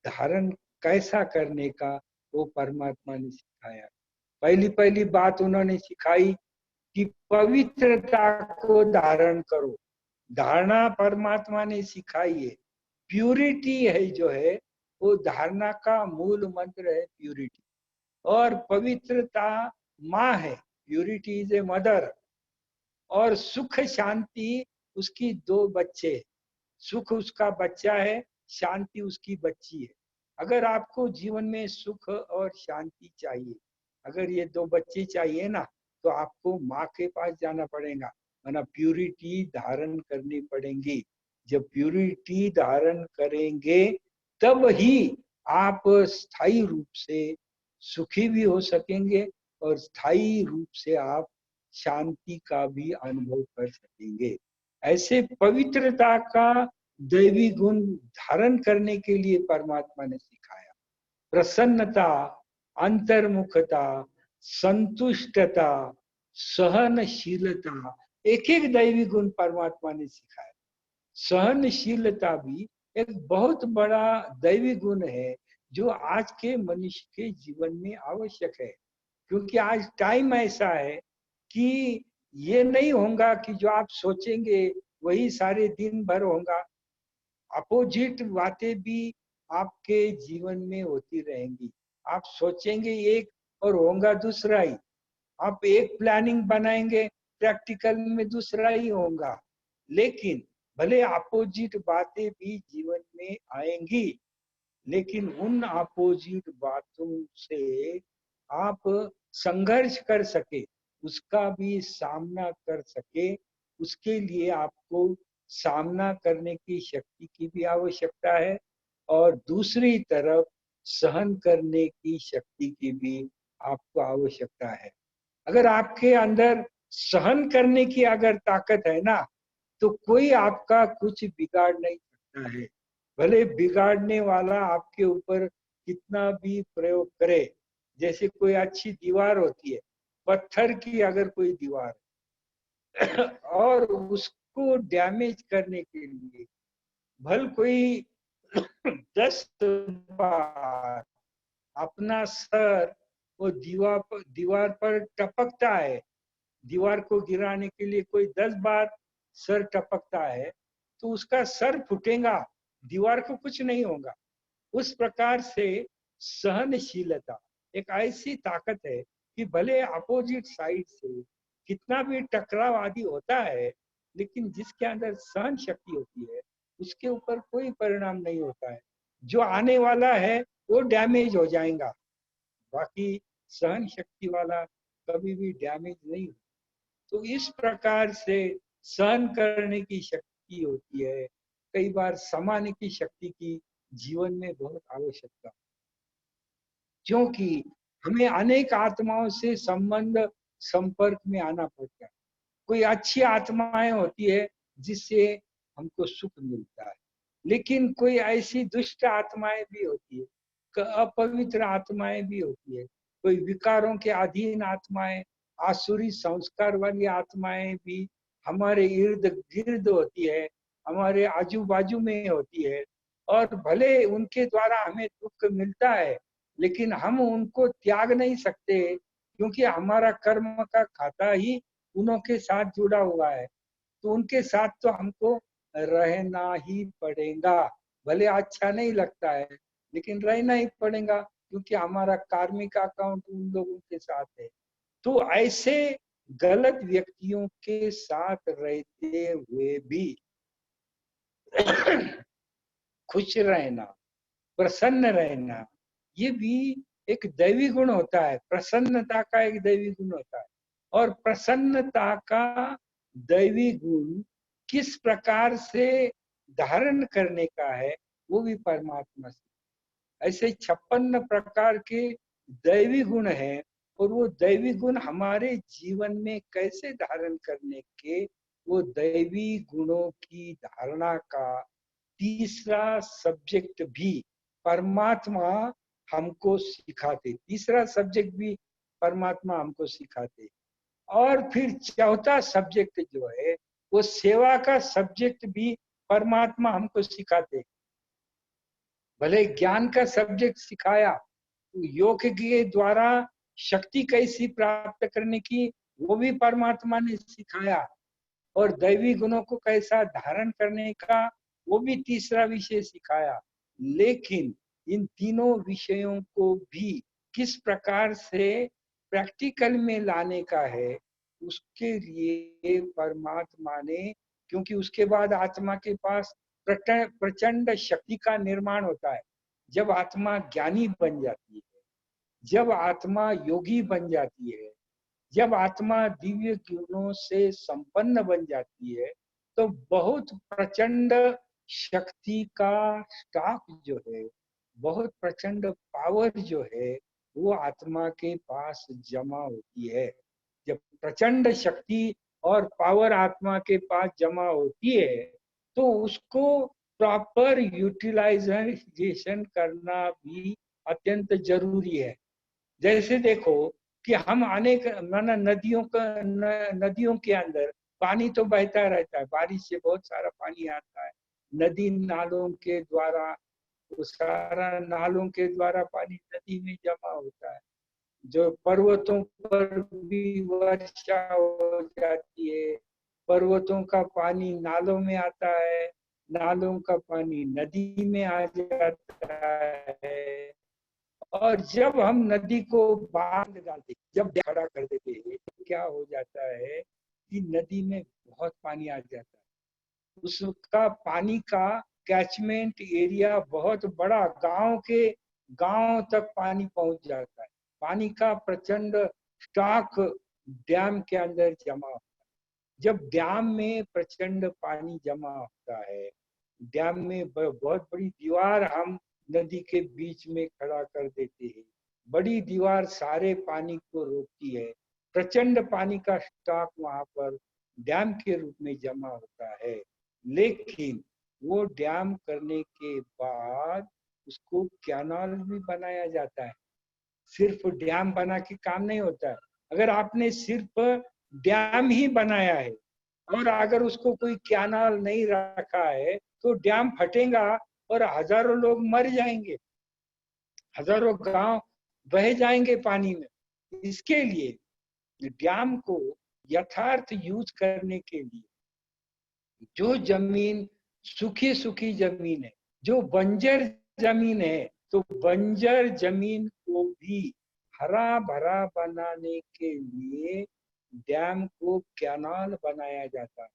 S3: धारण कैसा करने का, वो परमात्मा ने सिखाया। पहली पहली बात उन्होंने सिखाई कि पवित्रता को धारण करो। धारणा परमात्मा ने सिखाई है, प्यूरिटी है जो है वो धारणा का मूल मंत्र है, प्यूरिटी। और पवित्रता माँ है, प्यूरिटी इज ए मदर। और सुख शांति उसकी दो बच्चे, सुख उसका बच्चा है, शांति उसकी बच्ची है। अगर आपको जीवन में सुख और शांति चाहिए, अगर ये दो बच्चे चाहिए ना, तो आपको माँ के पास जाना पड़ेगा, वरना प्यूरिटी धारण करनी पड़ेगी। जब प्यूरिटी धारण करेंगे तब ही आप स्थायी रूप से सुखी भी हो सकेंगे और स्थायी रूप से आप शांति का भी अनुभव कर सकेंगे। ऐसे पवित्रता का दैवी गुण धारण करने के लिए परमात्मा ने सिखाया। प्रसन्नता, अंतर्मुखता, संतुष्टता, सहनशीलता, एक एक दैवी गुण परमात्मा ने सिखाया। सहनशीलता भी एक बहुत बड़ा दैवी गुण है जो आज के मनुष्य के जीवन में आवश्यक है, क्योंकि आज टाइम ऐसा है कि ये नहीं होगा कि जो आप सोचेंगे वही सारे दिन भर होगा। अपोजिट बातें भी आपके जीवन में होती रहेंगी। आप सोचेंगे एक और होगा दूसरा ही। आप एक प्लानिंग बनाएंगे, प्रैक्टिकल में दूसरा ही होगा। लेकिन भले अपोजिट बातें भी जीवन में आएंगी, लेकिन उन अपोजिट बातों से आप संघर्ष कर सके, उसका भी सामना कर सके, उसके लिए आपको सामना करने की शक्ति की भी आवश्यकता है और दूसरी तरफ सहन करने की शक्ति की भी आपको आवश्यकता है। अगर आपके अंदर सहन करने की अगर ताकत है ना, तो कोई आपका कुछ बिगाड़ नहीं सकता है। भले बिगाड़ने वाला आपके ऊपर कितना भी प्रयोग करे। जैसे कोई अच्छी दीवार होती है, पत्थर की अगर कोई दीवार और उसको डैमेज करने के लिए भल कोई 10 बार अपना सर वो दीवार पर टपकता है, दीवार को गिराने के लिए कोई 10 बार सर टपकता है, तो उसका सर फूटेगा, दीवार को कुछ नहीं होगा। उस प्रकार से सहनशीलता एक ऐसी ताकत है कि भले अपोजिट साइड से कितना भी टकराव आदि होता है, लेकिन जिसके अंदर सहन शक्ति होती है उसके ऊपर कोई परिणाम नहीं होता है। जो आने वाला है वो डैमेज हो जाएगा, बाकी सहन शक्ति वाला कभी भी डैमेज नहीं। तो इस प्रकार से सहन करने की शक्ति होती है। कई बार समाने की शक्ति की जीवन में बहुत आवश्यकता, क्योंकि हमें अनेक आत्माओं से संपर्क में आना पड़ता है। कोई अच्छी आत्माएं होती है जिससे हमको सुख मिलता है, लेकिन कोई ऐसी दुष्ट आत्माएं भी होती है, अपवित्र आत्माएं भी होती है, कोई विकारों के अधीन आत्माएं, आसुरी संस्कार वाली आत्माएं भी हमारे इर्द गिर्द होती है, हमारे आजू बाजू में होती है। और भले उनके द्वारा हमें दुख मिलता है, लेकिन हम उनको त्याग नहीं सकते, क्योंकि हमारा कर्म का खाता ही उनों के साथ जुड़ा हुआ है। तो उनके साथ तो हमको रहना ही पड़ेगा। भले अच्छा नहीं लगता है, लेकिन रहना ही पड़ेगा, क्योंकि हमारा कार्मिक अकाउंट उन लोगों के साथ है। तो ऐसे गलत व्यक्तियों के साथ रहते हुए भी खुश रहना, प्रसन्न रहना, ये भी एक दैवी गुण होता है। प्रसन्नता का एक दैवी गुण होता है। और प्रसन्नता का दैवी गुण किस प्रकार से धारण करने का है, वो भी परमात्मा से। ऐसे 56 प्रकार के दैवी गुण हैं, और वो दैवी गुण हमारे जीवन में कैसे धारण करने के, वो दैवी गुणों की धारणा का तीसरा सब्जेक्ट भी परमात्मा हमको सिखाते। तीसरा सब्जेक्ट भी परमात्मा हमको सिखाते। और फिर चौथा सब्जेक्ट जो है वो सेवा का सब्जेक्ट भी परमात्मा हमको सिखाते। भले ज्ञान का सब्जेक्ट सिखाया, तो योग के द्वारा शक्ति कैसी प्राप्त करने की वो भी परमात्मा ने सिखाया, और दैवी गुणों को कैसा धारण करने का वो भी तीसरा विषय सिखाया। लेकिन इन तीनों विषयों को भी किस प्रकार से प्रैक्टिकल में लाने का है, उसके लिए परमात्मा ने, क्योंकि उसके बाद आत्मा के पास प्रचंड शक्ति का निर्माण होता है। जब आत्मा ज्ञानी बन जाती है, जब आत्मा योगी बन जाती है, जब आत्मा दिव्य गुणों से संपन्न बन जाती है, तो बहुत प्रचंड शक्ति का स्टॉक जो है, बहुत प्रचंड पावर जो है, वो आत्मा के पास जमा होती है। जब प्रचंड शक्ति और पावर आत्मा के पास जमा होती है तो उसको प्रॉपर यूटिलाइजेशन करना भी अत्यंत जरूरी है। जैसे देखो कि हम अनेक नदियों के अंदर पानी तो बहता रहता है, बारिश से बहुत सारा पानी आता है, नदी नालों के द्वारा, वो सारा नालों के द्वारा पानी नदी में जमा होता है। जो पर्वतों पर भी वर्षा हो जाती है, पर्वतों का पानी नालों में आता है, नालों का पानी नदी में आ जाता है। और जब हम नदी को बांध डालते, जब खड़ा कर देते हैं, तो क्या हो जाता है कि नदी में बहुत पानी आ जाता है। उसका पानी का कैचमेंट एरिया बहुत बड़ा, गांव तक पानी पहुंच जाता है। पानी का प्रचंड स्टॉक डैम के अंदर जमा होता है। जब डैम में प्रचंड पानी जमा होता है, डैम में बहुत बड़ी दीवार हम नदी के बीच में खड़ा कर देते हैं, बड़ी दीवार सारे पानी को रोकती है, प्रचंड पानी का स्टॉक वहां पर डैम के रूप में जमा होता है। लेकिन वो डैम करने के बाद उसको कैनाल भी बनाया जाता है। सिर्फ डैम बना के काम नहीं होता है। अगर आपने सिर्फ डैम ही बनाया है और अगर उसको कोई कैनाल नहीं रखा है तो डैम फटेगा और हजारों लोग मर जाएंगे, हजारों गांव बह जाएंगे पानी में। इसके लिए डैम को यथार्थ यूज करने के लिए जो जमीन सूखी जमीन है, जो बंजर जमीन है, तो बंजर जमीन को भी हरा भरा बनाने के लिए डैम को कैनाल बनाया जाता है।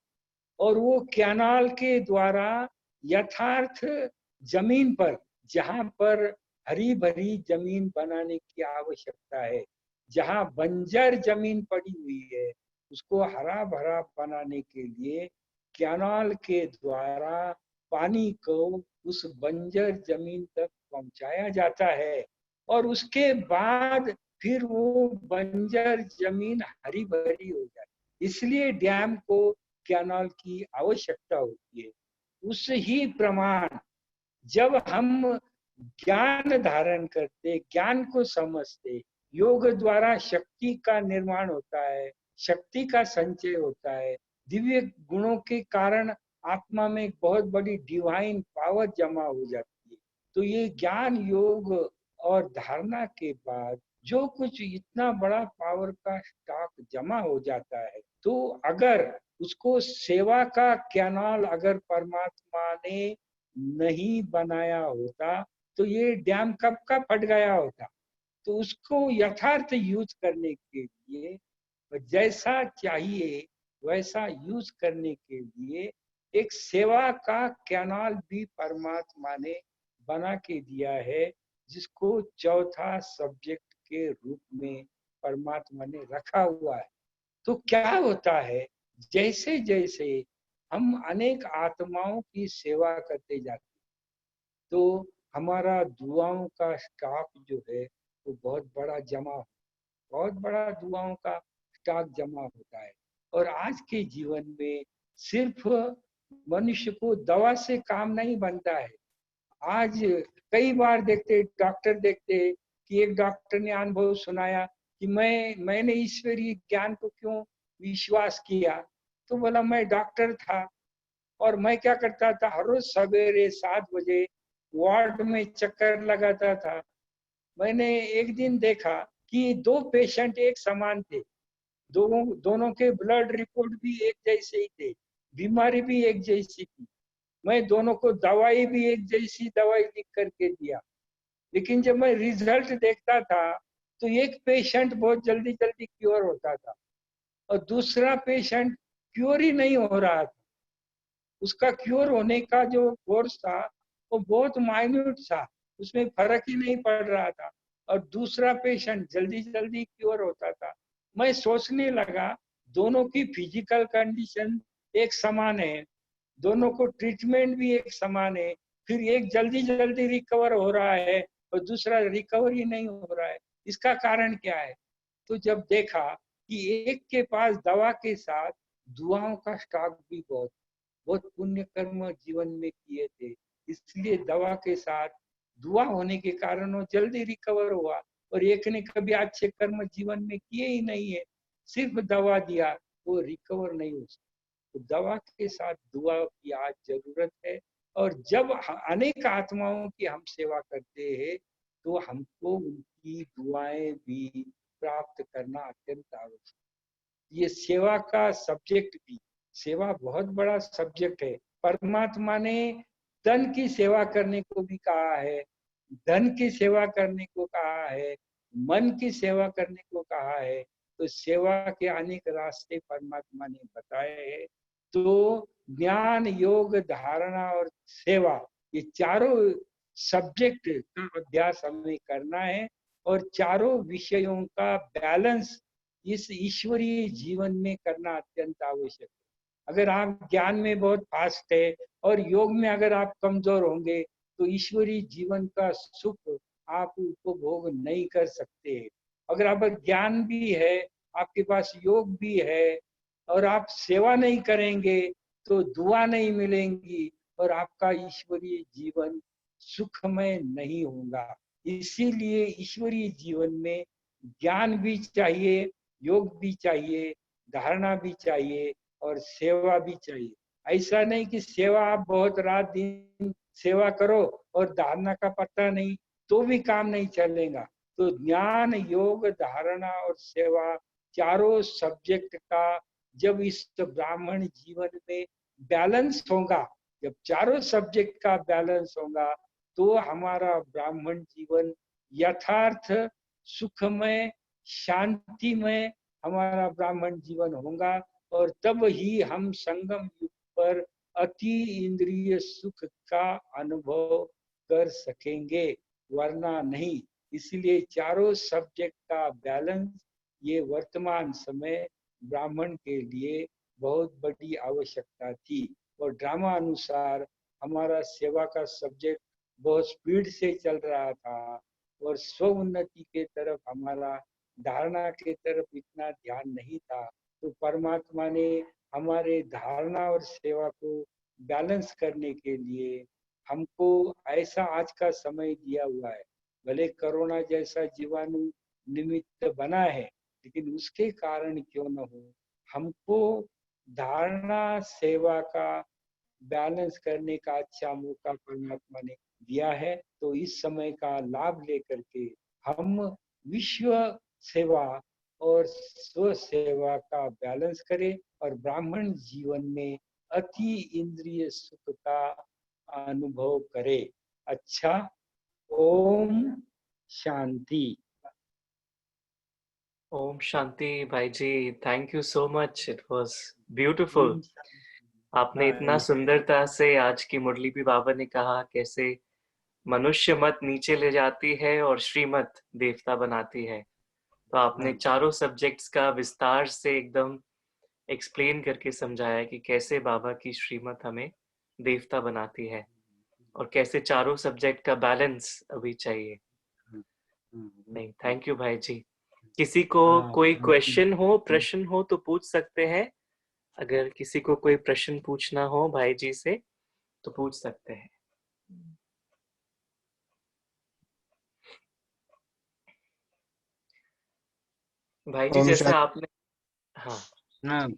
S3: और वो कैनाल के द्वारा यथार्थ जमीन पर, जहां पर हरी भरी जमीन बनाने की आवश्यकता है, जहां बंजर जमीन पड़ी हुई है, उसको हरा भरा बनाने के लिए कैनाल के द्वारा पानी को उस बंजर जमीन तक पहुंचाया जाता है। और उसके बाद फिर वो बंजर जमीन हरी भरी हो जाती। इसलिए डैम को कैनाल की आवश्यकता होती है। उस ही प्रमाण जब हम ज्ञान धारण करते, ज्ञान को समझते, योग द्वारा शक्ति का निर्माण होता है, शक्ति का संचय होता है, दिव्य गुणों के कारण आत्मा में एक बहुत बड़ी डिवाइन पावर जमा हो जाती है। तो ये ज्ञान योग और धारणा के बाद जो कुछ इतना बड़ा पावर का स्टॉक जमा हो जाता है, तो अगर उसको सेवा का कैनाल अगर परमात्मा ने नहीं बनाया होता तो ये डैम कब का फट गया होता। तो उसको यथार्थ यूज करने के लिए, जैसा चाहिए वैसा यूज करने के लिए एक सेवा का कैनाल भी परमात्मा ने बना के दिया है, जिसको चौथा सब्जेक्ट के रूप में परमात्मा ने रखा हुआ है। तो क्या होता है, जैसे जैसे हम अनेक आत्माओं की सेवा करते जाते तो हमारा दुआओं का स्टॉक जो है वो बहुत बड़ा दुआओं का स्टॉक जमा होता है। और आज के जीवन में सिर्फ मनुष्य को दवा से काम नहीं बनता है। आज कई बार डॉक्टर देखते कि एक डॉक्टर ने अनुभव सुनाया कि मैंने ईश्वरीय ज्ञान को क्यों विश्वास किया। तो बोला, मैं डॉक्टर था और मैं क्या करता था, हर रोज सवेरे 7 बजे वार्ड में चक्कर लगाता था। मैंने एक दिन देखा कि 2 पेशेंट एक समान थे, दोनों के ब्लड रिपोर्ट भी एक जैसे ही थे, बीमारी भी एक जैसी थी। मैं दोनों को दवाई भी एक जैसी दवाई लिख करके दिया, लेकिन जब मैं रिजल्ट देखता था तो एक पेशेंट बहुत जल्दी जल्दी क्योर होता था और दूसरा पेशेंट क्योर ही नहीं हो रहा था। उसका क्योर होने का जो कोर्स था वो बहुत माइन्यूट था, उसमें फर्क ही नहीं पड़ रहा था, और दूसरा पेशेंट जल्दी जल्दी क्योर होता था। मैं सोचने लगा दोनों की फिजिकल कंडीशन एक समान है, दोनों को ट्रीटमेंट भी एक समान है, फिर एक जल्दी जल्दी रिकवर हो रहा है और दूसरा रिकवर ही नहीं हो रहा है। इसका कारण क्या है? तो जब देखा कि एक के पास दवा के साथ दुआओं का स्टॉक भी बहुत बहुत पुण्य कर्म जीवन में किए थे, इसलिए दवा के साथ दुआ होने के कारण वो जल्दी रिकवर हुआ। और एक ने कभी अच्छे कर्म जीवन में किए ही नहीं है, सिर्फ दवा दिया, वो रिकवर नहीं हो सकता। तो दवा के साथ दुआ की आज जरूरत है। और जब अनेक आत्माओं की हम सेवा करते हैं तो हमको उनकी दुआएं भी प्राप्त करना अत्यंत आवश्यक। ये सेवा का सब्जेक्ट भी, सेवा बहुत बड़ा सब्जेक्ट है। परमात्मा ने तन की सेवा करने को भी कहा है, धन की सेवा करने को कहा है, मन की सेवा करने को कहा है। तो सेवा के अनेक रास्ते परमात्मा ने बताए हैं। तो ज्ञान, योग, धारणा और सेवा, ये चारों सब्जेक्ट का अभ्यास हमें करना है। और चारों विषयों का बैलेंस इस ईश्वरीय जीवन में करना अत्यंत आवश्यक है। अगर आप ज्ञान में बहुत फास्ट है और योग में अगर आप कमजोर होंगे तो ईश्वरीय जीवन का सुख आप उपभोग नहीं कर सकते। अगर आप ज्ञान भी है, आपके पास योग भी है और आप सेवा नहीं करेंगे तो दुआ नहीं मिलेंगी और आपका ईश्वरीय जीवन सुखमय नहीं होगा। इसीलिए ईश्वरीय जीवन में ज्ञान भी चाहिए, योग भी चाहिए, धारणा भी चाहिए और सेवा भी चाहिए। ऐसा नहीं कि सेवा आप बहुत रात दिन सेवा करो और धारणा का पता नहीं, तो भी काम नहीं चलेगा। तो ज्ञान, योग, धारणा और सेवा चारों सब्जेक्ट का जब इस ब्राह्मण जीवन में बैलेंस होगा, जब चारों सब्जेक्ट का बैलेंस होगा तो हमारा ब्राह्मण जीवन यथार्थ सुखमय, शांतिमय हमारा ब्राह्मण जीवन होगा। और तब ही हम संगम युग पर अति इंद्रिय सुख का अनुभव कर सकेंगे, वरना नहीं। इसलिए चारों सब्जेक्ट का बैलेंस ये वर्तमान समय ब्राह्मण के लिए बहुत बड़ी आवश्यकता थी। और ड्रामा अनुसार हमारा सेवा का सब्जेक्ट बहुत स्पीड से चल रहा था और स्व उन्नति के तरफ, हमारा धारणा के तरफ इतना ध्यान नहीं था। तो परमात्मा ने हमारे धारणा और सेवा को बैलेंस करने के लिए हमको ऐसा आज का समय दिया हुआ है। भले कोरोना जैसा जीवाणु निमित्त बना है, लेकिन उसके कारण क्यों न हो, हमको धारणा सेवा का बैलेंस करने का अच्छा मौका परमात्मा ने दिया है। तो इस समय का लाभ लेकर के हम विश्व सेवा और स्व सेवा का बैलेंस करें और ब्राह्मण जीवन में अति इंद्रिय सुख का अनुभव करें। अच्छा, ओम शांति।
S1: ओम शांति भाई जी, thank you so much, it was beautiful. आपने इतना सुंदरता से आज की मुरली भी बाबा ने कहा कैसे मनुष्य मत नीचे ले जाती है और श्रीमत देवता बनाती है। तो आपने चारों सब्जेक्ट्स का विस्तार से एकदम एक्सप्लेन करके समझाया कि कैसे बाबा की श्रीमत हमें देवता बनाती है और कैसे चारों सब्जेक्ट का बैलेंस अभी चाहिए। नहीं, थैंक यू भाई जी। किसी को कोई क्वेश्चन हो, प्रश्न हो तो पूछ सकते हैं। अगर किसी को कोई प्रश्न पूछना हो भाई जी से तो पूछ सकते हैं। भाई जी जैसे आपने, हाँ,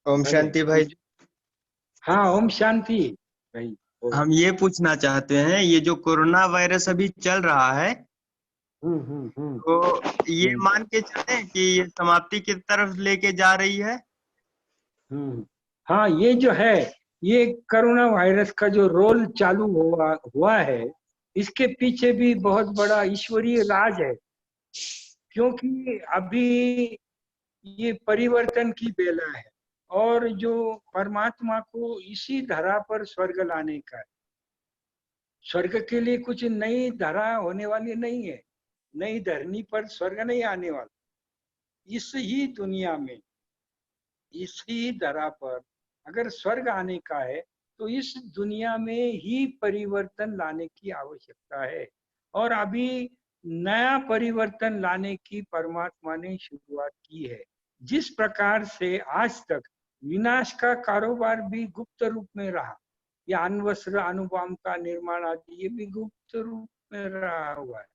S2: ओम शांति भाई जी।
S3: हाँ, ओम शांति भाई।
S2: हम ये पूछना चाहते हैं, ये जो कोरोना वायरस अभी चल रहा है, तो ये मान के चलें कि ये समाप्ति की तरफ लेके जा रही है?
S3: हाँ, ये जो है, ये कोरोना वायरस का जो रोल चालू हुआ है, इसके पीछे भी बहुत बड़ा ईश्वरीय राज है। क्योंकि अभी ये परिवर्तन की बेला है और जो परमात्मा को इसी धरा पर स्वर्ग लाने का है। स्वर्ग के लिए कुछ नई धरा होने वाली नहीं है, नई धरनी पर स्वर्ग नहीं आने वाला। इस ही दुनिया में, इसी धरा पर अगर स्वर्ग आने का है तो इस दुनिया में ही परिवर्तन लाने की आवश्यकता है। और अभी नया परिवर्तन लाने की परमात्मा ने शुरुआत की है। जिस प्रकार से आज तक विनाश का कारोबार भी गुप्त रूप में रहा, या अण्वस्त्र अणुबॉम्ब का निर्माण आदि ये भी गुप्त रूप में रहा हुआ है,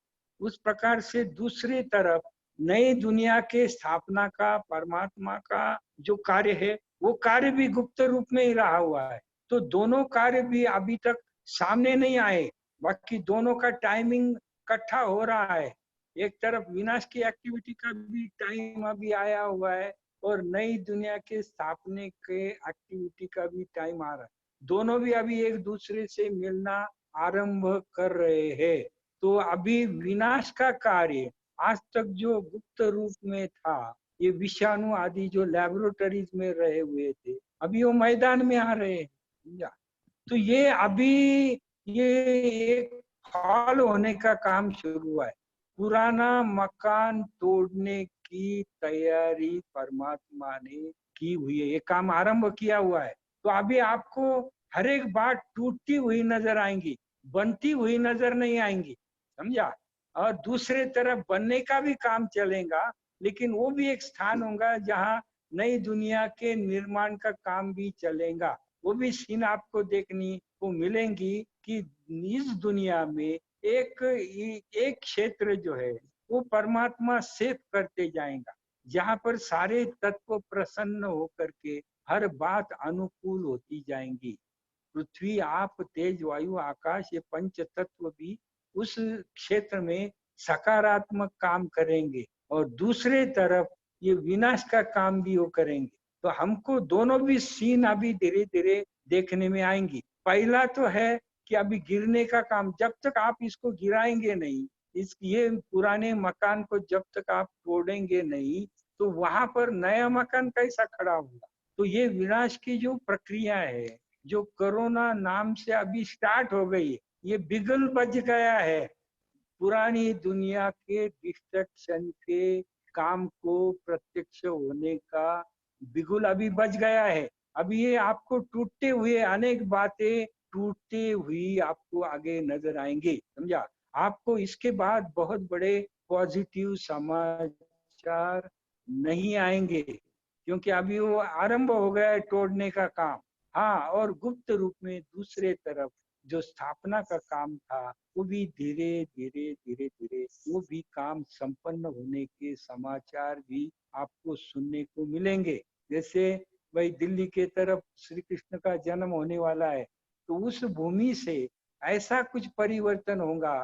S3: उस प्रकार से दूसरी तरफ नई दुनिया के स्थापना का परमात्मा का जो कार्य है वो कार्य भी गुप्त रूप में ही रहा हुआ है। तो दोनों कार्य भी अभी तक सामने नहीं आए, बाकी दोनों का टाइमिंग इकट्ठा हो रहा है। एक तरफ विनाश की एक्टिविटी का भी टाइम अभी आया हुआ है और नई दुनिया के स्थापने के एक्टिविटी का भी टाइम आ रहा है। दोनों भी अभी एक दूसरे से मिलना आरंभ कर रहे हैं। तो अभी विनाश का कार्य आज तक जो गुप्त रूप में था, ये विषाणु आदि जो लैबोरेटरीज में रहे हुए थे, अभी वो मैदान में आ रहे हैं। तो ये अभी ये एक फॉल होने का काम शुरू हुआ है। पुराना मकान तोड़ने की तैयारी परमात्मा ने की हुई है, ये काम आरंभ किया हुआ है। तो अभी आपको हर एक बात टूटती हुई नजर आएंगी, बनती हुई नजर नहीं आएंगी, समझा। और दूसरे तरफ बनने का भी काम चलेगा, लेकिन वो भी एक स्थान होगा जहाँ नई दुनिया के निर्माण का काम भी चलेगा। वो भी सीन आपको देखने को मिलेंगी कि इस दुनिया में एक क्षेत्र जो है वो परमात्मा सेव करते जाएगा, जहाँ पर सारे तत्व प्रसन्न होकर के हर बात अनुकूल होती जाएंगी। पृथ्वी, आप, तेज, वायु, आकाश, ये पंच तत्व भी उस क्षेत्र में सकारात्मक काम करेंगे और दूसरे तरफ ये विनाश का काम भी वो करेंगे। तो हमको दोनों भी सीन अभी धीरे धीरे देखने में आएंगी। पहला तो है कि अभी गिरने का काम, जब तक आप इसको गिराएंगे नहीं, ये पुराने मकान को जब तक आप तोड़ेंगे नहीं, तो वहां पर नया मकान कैसा खड़ा होगा। तो ये विनाश की जो प्रक्रिया है, जो कोरोना नाम से अभी स्टार्ट हो गई, ये बिगुल बज गया है। पुरानी दुनिया के डिस्ट्रक्शन के काम को प्रत्यक्ष होने का बिगुल अभी बज गया है। अभी ये आपको टूटते हुए अनेक बातें टूटते हुई आपको आगे नजर आएंगे, समझा। आपको इसके बाद बहुत बड़े पॉजिटिव समाचार नहीं आएंगे, क्योंकि अभी वो आरंभ हो गया है तोड़ने का काम। हाँ, और गुप्त रूप में दूसरे तरफ जो स्थापना का काम था वो भी धीरे धीरे धीरे धीरे वो भी काम संपन्न होने के समाचार भी आपको सुनने को मिलेंगे। जैसे भाई दिल्ली के तरफ श्री कृष्ण का जन्म होने वाला है, तो उस भूमि से ऐसा कुछ परिवर्तन होगा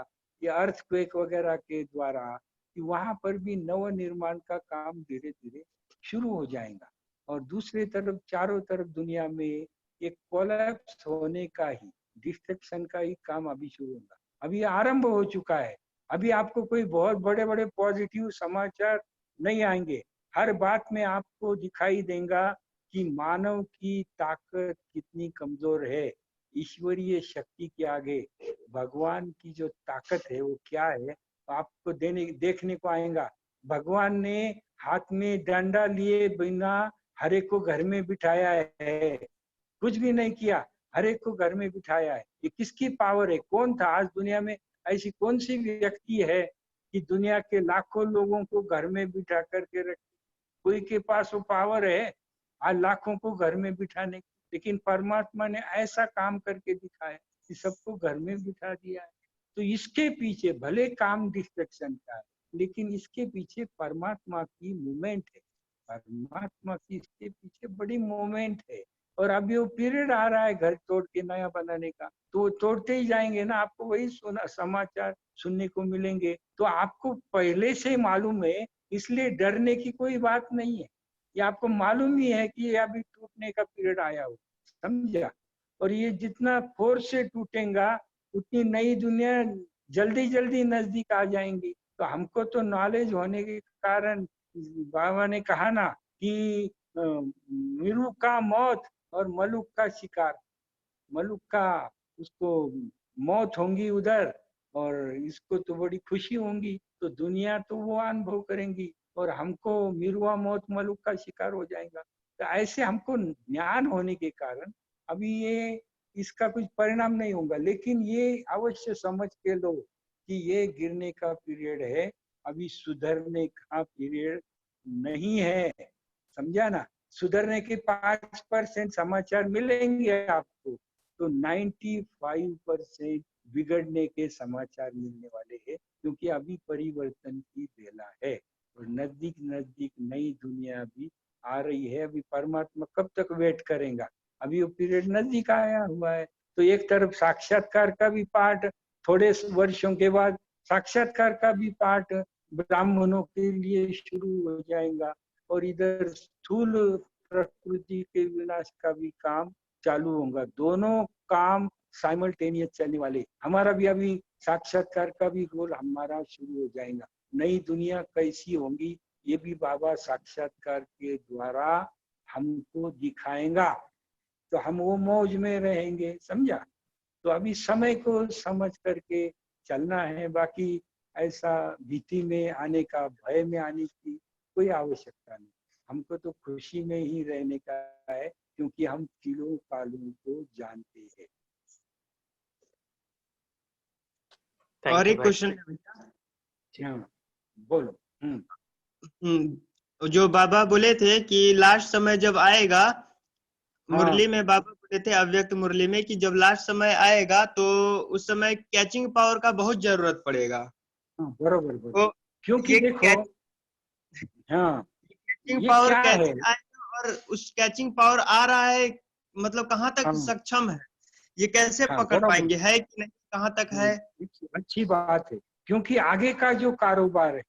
S3: ये अर्थक्वेक वगैरह के द्वारा कि वहां पर भी नव निर्माण का काम धीरे धीरे शुरू हो जाएगा। और दूसरी तरफ चारों तरफ दुनिया में एक कोलैप्स होने का ही, डिस्ट्रक्शन का ही काम अभी शुरू होगा। अभी आरंभ हो चुका है। अभी आपको कोई बहुत बड़े बड़े पॉजिटिव समाचार नहीं आएंगे। हर बात में आपको दिखाई देगा कि मानव की ताकत कितनी कमजोर है। ईश्वरीय शक्ति के आगे भगवान की जो ताकत है वो क्या है, तो आपको देखने को आएगा। भगवान ने हाथ में डंडा लिए बिना हर एक को घर में बिठाया है, कुछ भी नहीं किया, हर एक को घर में बिठाया है। ये किसकी पावर है? कौन था आज दुनिया में ऐसी कौन सी व्यक्ति है कि दुनिया के लाखों लोगों को घर में बिठा करके रख, कोई के पास वो पावर है आज लाखों को घर में बिठाने की? लेकिन परमात्मा ने ऐसा काम करके दिखाया कि सबको घर में बिठा दिया है। तो इसके पीछे भले काम डिस्ट्रक्शन का है, लेकिन इसके पीछे परमात्मा की मूवमेंट है। परमात्मा की इसके पीछे बड़ी मूवमेंट है। और अभी वो पीरियड आ रहा है घर तोड़ के नया बनाने का, तो तोड़ते ही जाएंगे ना, आपको वही समाचार सुनने को मिलेंगे। तो आपको पहले से मालूम है, इसलिए डरने की कोई बात नहीं है। ये आपको मालूम ही है कि ये अभी टूटने का पीरियड आया हो, समझा। और ये जितना फोर्स से टूटेगा उतनी नई दुनिया जल्दी जल्दी नजदीक आ जाएंगी। तो हमको तो नॉलेज होने के कारण बाबा ने कहा ना कि मीरू का मौत और मलुक का शिकार। मलुक का उसको मौत होंगी उधर और इसको तो बड़ी खुशी होंगी, तो दुनिया तो वो अनुभव करेंगी और हमको मिरुआ मौत मलुक का शिकार हो जाएगा। तो ऐसे हमको ज्ञान होने के कारण अभी ये इसका कुछ परिणाम नहीं होगा, लेकिन ये अवश्य समझ के लो कि ये गिरने का पीरियड है, अभी सुधरने का पीरियड नहीं है। समझा ना? सुधरने के 5% समाचार मिलेंगे आपको, तो 95% बिगड़ने के समाचार मिलने वाले हैं, क्योंकि अभी परिवर्तन की बेला है और नजदीक नजदीक नई दुनिया भी आ रही है। अभी परमात्मा कब तक वेट करेगा? अभी वो पीरियड नजदीक आया हुआ है। तो एक तरफ साक्षात्कार का भी पाठ, थोड़े वर्षों के बाद साक्षात्कार का भी पाठ ब्राह्मणों के लिए शुरू हो जाएगा, और इधर स्थूल प्रकृति के विनाश का भी काम चालू होगा। दोनों काम साइमल्टेनियस चलने वाले। हमारा भी अभी साक्षात्कार का भी गोल हमारा शुरू हो जाएगा। नई दुनिया कैसी होगी ये भी बाबा साक्षात्कार के द्वारा हमको दिखाएगा, तो हम वो मौज में रहेंगे। समझा? तो अभी समय को समझ करके चलना है, बाकी ऐसा भीति में आने का, भय में आने की कोई आवश्यकता नहीं। हमको तो खुशी में ही रहने का है, क्योंकि हम तीनों कालों को जानते हैं।
S2: और एक क्वेश्चन,
S3: हाँ बोलो।
S2: जो बाबा बोले थे कि लास्ट समय जब आएगा, मुरली में बाबा बोले थे अव्यक्त मुरली में कि जब लास्ट समय आएगा तो उस समय कैचिंग पावर का बहुत जरूरत पड़ेगा।
S3: बरोबर बरोबर।
S2: तो
S3: क्योंकि देखो, हाँ
S2: कैचिंग
S3: ये
S2: पावर
S3: क्या
S2: कैसे
S3: है,
S2: आएगा और उस कैचिंग पावर आ रहा है, मतलब कहाँ तक सक्षम है, ये कैसे पकड़ पाएंगे, है कि नहीं, कहाँ तक है?
S3: अच्छी बात है, क्योंकि आगे का जो कारोबार है,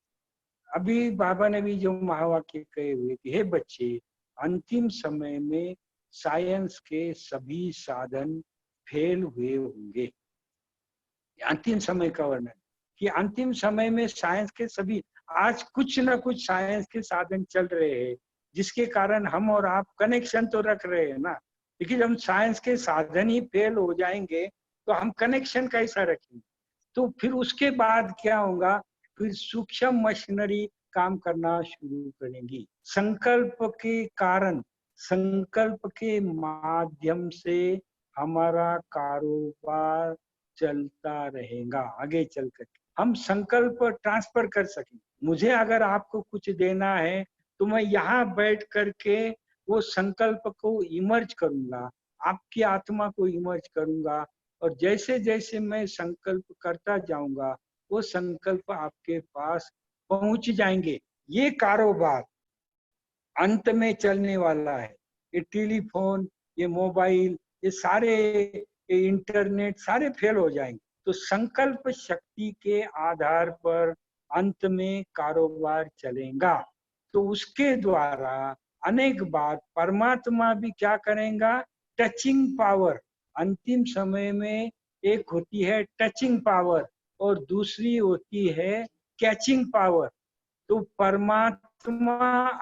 S3: अभी बाबा ने भी जो महावाक्य कहे हुए कि हे बच्चे, अंतिम समय में साइंस के सभी साधन फेल हुए होंगे। अंतिम समय का वर्णन कि अंतिम समय में साइंस के सभी, आज कुछ ना कुछ साइंस के साधन चल रहे हैं, जिसके कारण हम और आप कनेक्शन तो रख रहे हैं ना, लेकिन हम साइंस के साधन ही फेल हो जाएंगे तो हम कनेक्शन कैसा रखेंगे? तो फिर उसके बाद क्या होगा? फिर सूक्ष्म मशीनरी काम करना शुरू करेंगी। संकल्प के कारण, संकल्प के माध्यम से हमारा कारोबार चलता रहेगा आगे चलकर। हम संकल्प ट्रांसफर कर सकें। मुझे अगर आपको कुछ देना है तो मैं यहाँ बैठ करके वो संकल्प को इमर्ज करूंगा, आपकी आत्मा को इमर्ज करूंगा, और जैसे जैसे मैं संकल्प करता जाऊंगा वो संकल्प आपके पास पहुंच जाएंगे। ये कारोबार अंत में चलने वाला है। ये टेलीफोन, ये मोबाइल, ये सारे, ये इंटरनेट सारे फेल हो जाएंगे। तो संकल्प शक्ति के आधार पर अंत में कारोबार चलेगा। तो उसके द्वारा अनेक बार परमात्मा भी क्या करेगा? Touching power. अंतिम समय में एक होती है टचिंग पावर और दूसरी होती है कैचिंग पावर। तो परमात्मा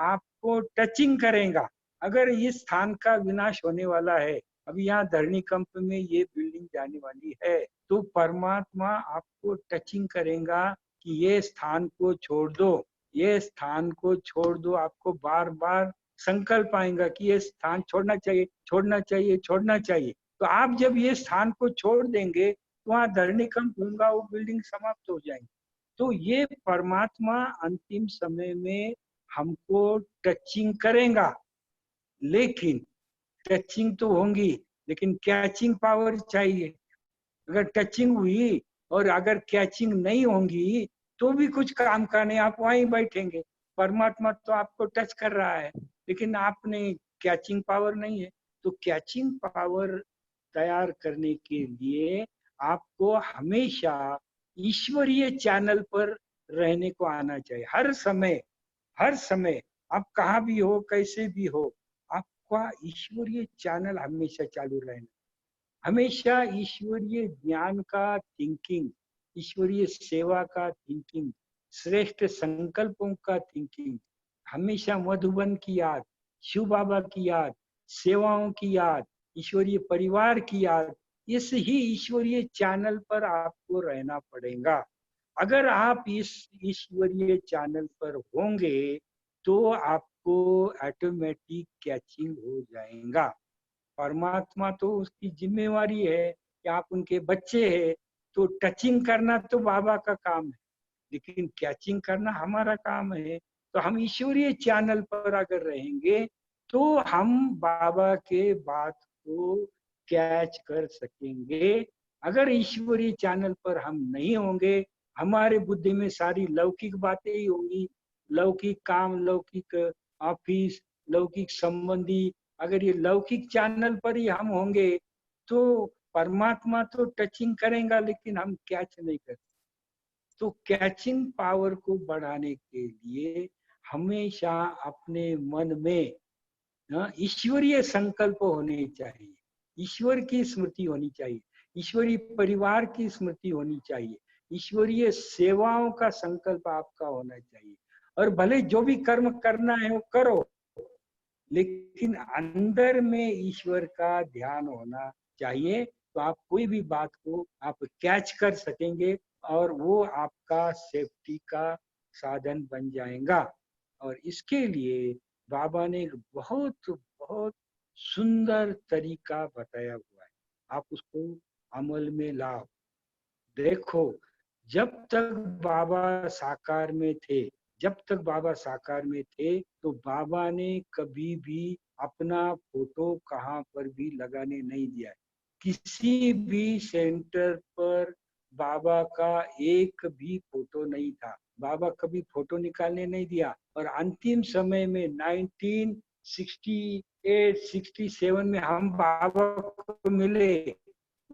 S3: आपको टचिंग करेगा। अगर इस स्थान का विनाश होने वाला है, अभी यहाँ धरणी कंप में ये बिल्डिंग जाने वाली है, तो परमात्मा आपको टचिंग करेगा कि ये स्थान को छोड़ दो, ये स्थान को छोड़ दो। आपको बार बार संकल्प आएगा कि ये स्थान छोड़ना चाहिए, छोड़ना चाहिए, छोड़ना चाहिए। तो आप जब ये स्थान को छोड़ देंगे तो वहाँ धरणी कंप होगा, वो बिल्डिंग समाप्त हो जाएंगी। तो ये परमात्मा अंतिम समय में हमको टचिंग करेगा, लेकिन टचिंग तो होंगी, लेकिन कैचिंग पावर चाहिए। अगर टचिंग हुई और अगर कैचिंग नहीं होंगी तो भी कुछ काम का नहीं, आप वहीं बैठेंगे। परमात्मा तो आपको टच कर रहा है, लेकिन आपने कैचिंग पावर नहीं है। तो कैचिंग पावर तैयार करने के लिए आपको हमेशा ईश्वरीय चैनल पर रहने को आना चाहिए। हर समय, हर समय आप कहाँ भी हो, कैसे भी हो, आपका ईश्वरीय चैनल हमेशा चालू रहना। हमेशा ईश्वरीय ज्ञान का थिंकिंग, ईश्वरीय सेवा का थिंकिंग, श्रेष्ठ संकल्पों का थिंकिंग, हमेशा मधुबन की याद, शिव बाबा की याद, सेवाओं की याद, ईश्वरीय परिवार की याद, इस ही ईश्वरीय चैनल पर आपको रहना पड़ेगा। अगर आप इस ईश्वरीय चैनल पर होंगे तो आपको ऑटोमेटिक कैचिंग हो जाएगा। परमात्मा तो उसकी जिम्मेवारी है कि आप उनके बच्चे हैं, तो टचिंग करना तो बाबा का काम है, लेकिन कैचिंग करना हमारा काम है। तो हम ईश्वरीय चैनल पर अगर रहेंगे तो हम बाबा के बात को कैच कर सकेंगे। अगर ईश्वरीय चैनल पर हम नहीं होंगे, हमारे बुद्धि में सारी लौकिक बातें ही होंगी, लौकिक काम, लौकिक ऑफिस, लौकिक संबंधी। अगर ये लौकिक चैनल पर ही हम होंगे तो परमात्मा तो टचिंग करेगा, लेकिन हम कैच नहीं कर। तो कैचिंग पावर को बढ़ाने के लिए हमेशा अपने मन में ईश्वरीय संकल्प होने चाहिए, ईश्वर की स्मृति होनी चाहिए, ईश्वरीय परिवार की स्मृति होनी चाहिए, ईश्वरीय सेवाओं का संकल्प आपका होना चाहिए। और भले जो भी कर्म करना है वो करो, लेकिन अंदर में ईश्वर का ध्यान होना चाहिए। तो आप कोई भी बात को आप कैच कर सकेंगे और वो आपका सेफ्टी का साधन बन जाएगा। और इसके लिए बाबा ने एक बहुत बहुत सुंदर तरीका बताया हुआ है, आप उसको अमल में लाओ। देखो, जब तक बाबा साकार में थे, जब तक बाबा साकार में थे, तो बाबा ने कभी भी अपना फोटो कहाँ पर भी लगाने नहीं दिया। किसी भी सेंटर पर बाबा का एक भी फोटो नहीं था, बाबा कभी फोटो निकालने नहीं दिया। और अंतिम समय में 1968-67 में हम बाबा को मिले,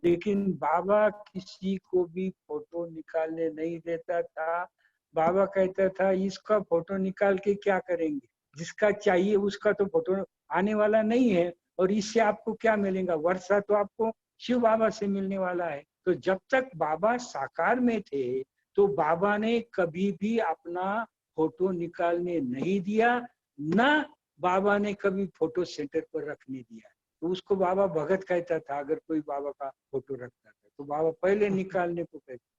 S3: लेकिन बाबा किसी को भी फोटो निकालने नहीं देता था। बाबा कहता था इसका फोटो निकाल के क्या करेंगे, जिसका चाहिए उसका तो फोटो आने वाला नहीं है, और इससे आपको क्या मिलेगा, वर्षा तो आपको शिव बाबा से मिलने वाला है। तो जब तक बाबा साकार में थे तो बाबा ने कभी भी अपना फोटो निकालने नहीं दिया, ना बाबा ने कभी फोटो सेंटर पर रखने दिया। तो उसको बाबा भगत कहता था। अगर कोई बाबा का फोटो रखता था तो बाबा पहले निकालने को कहते।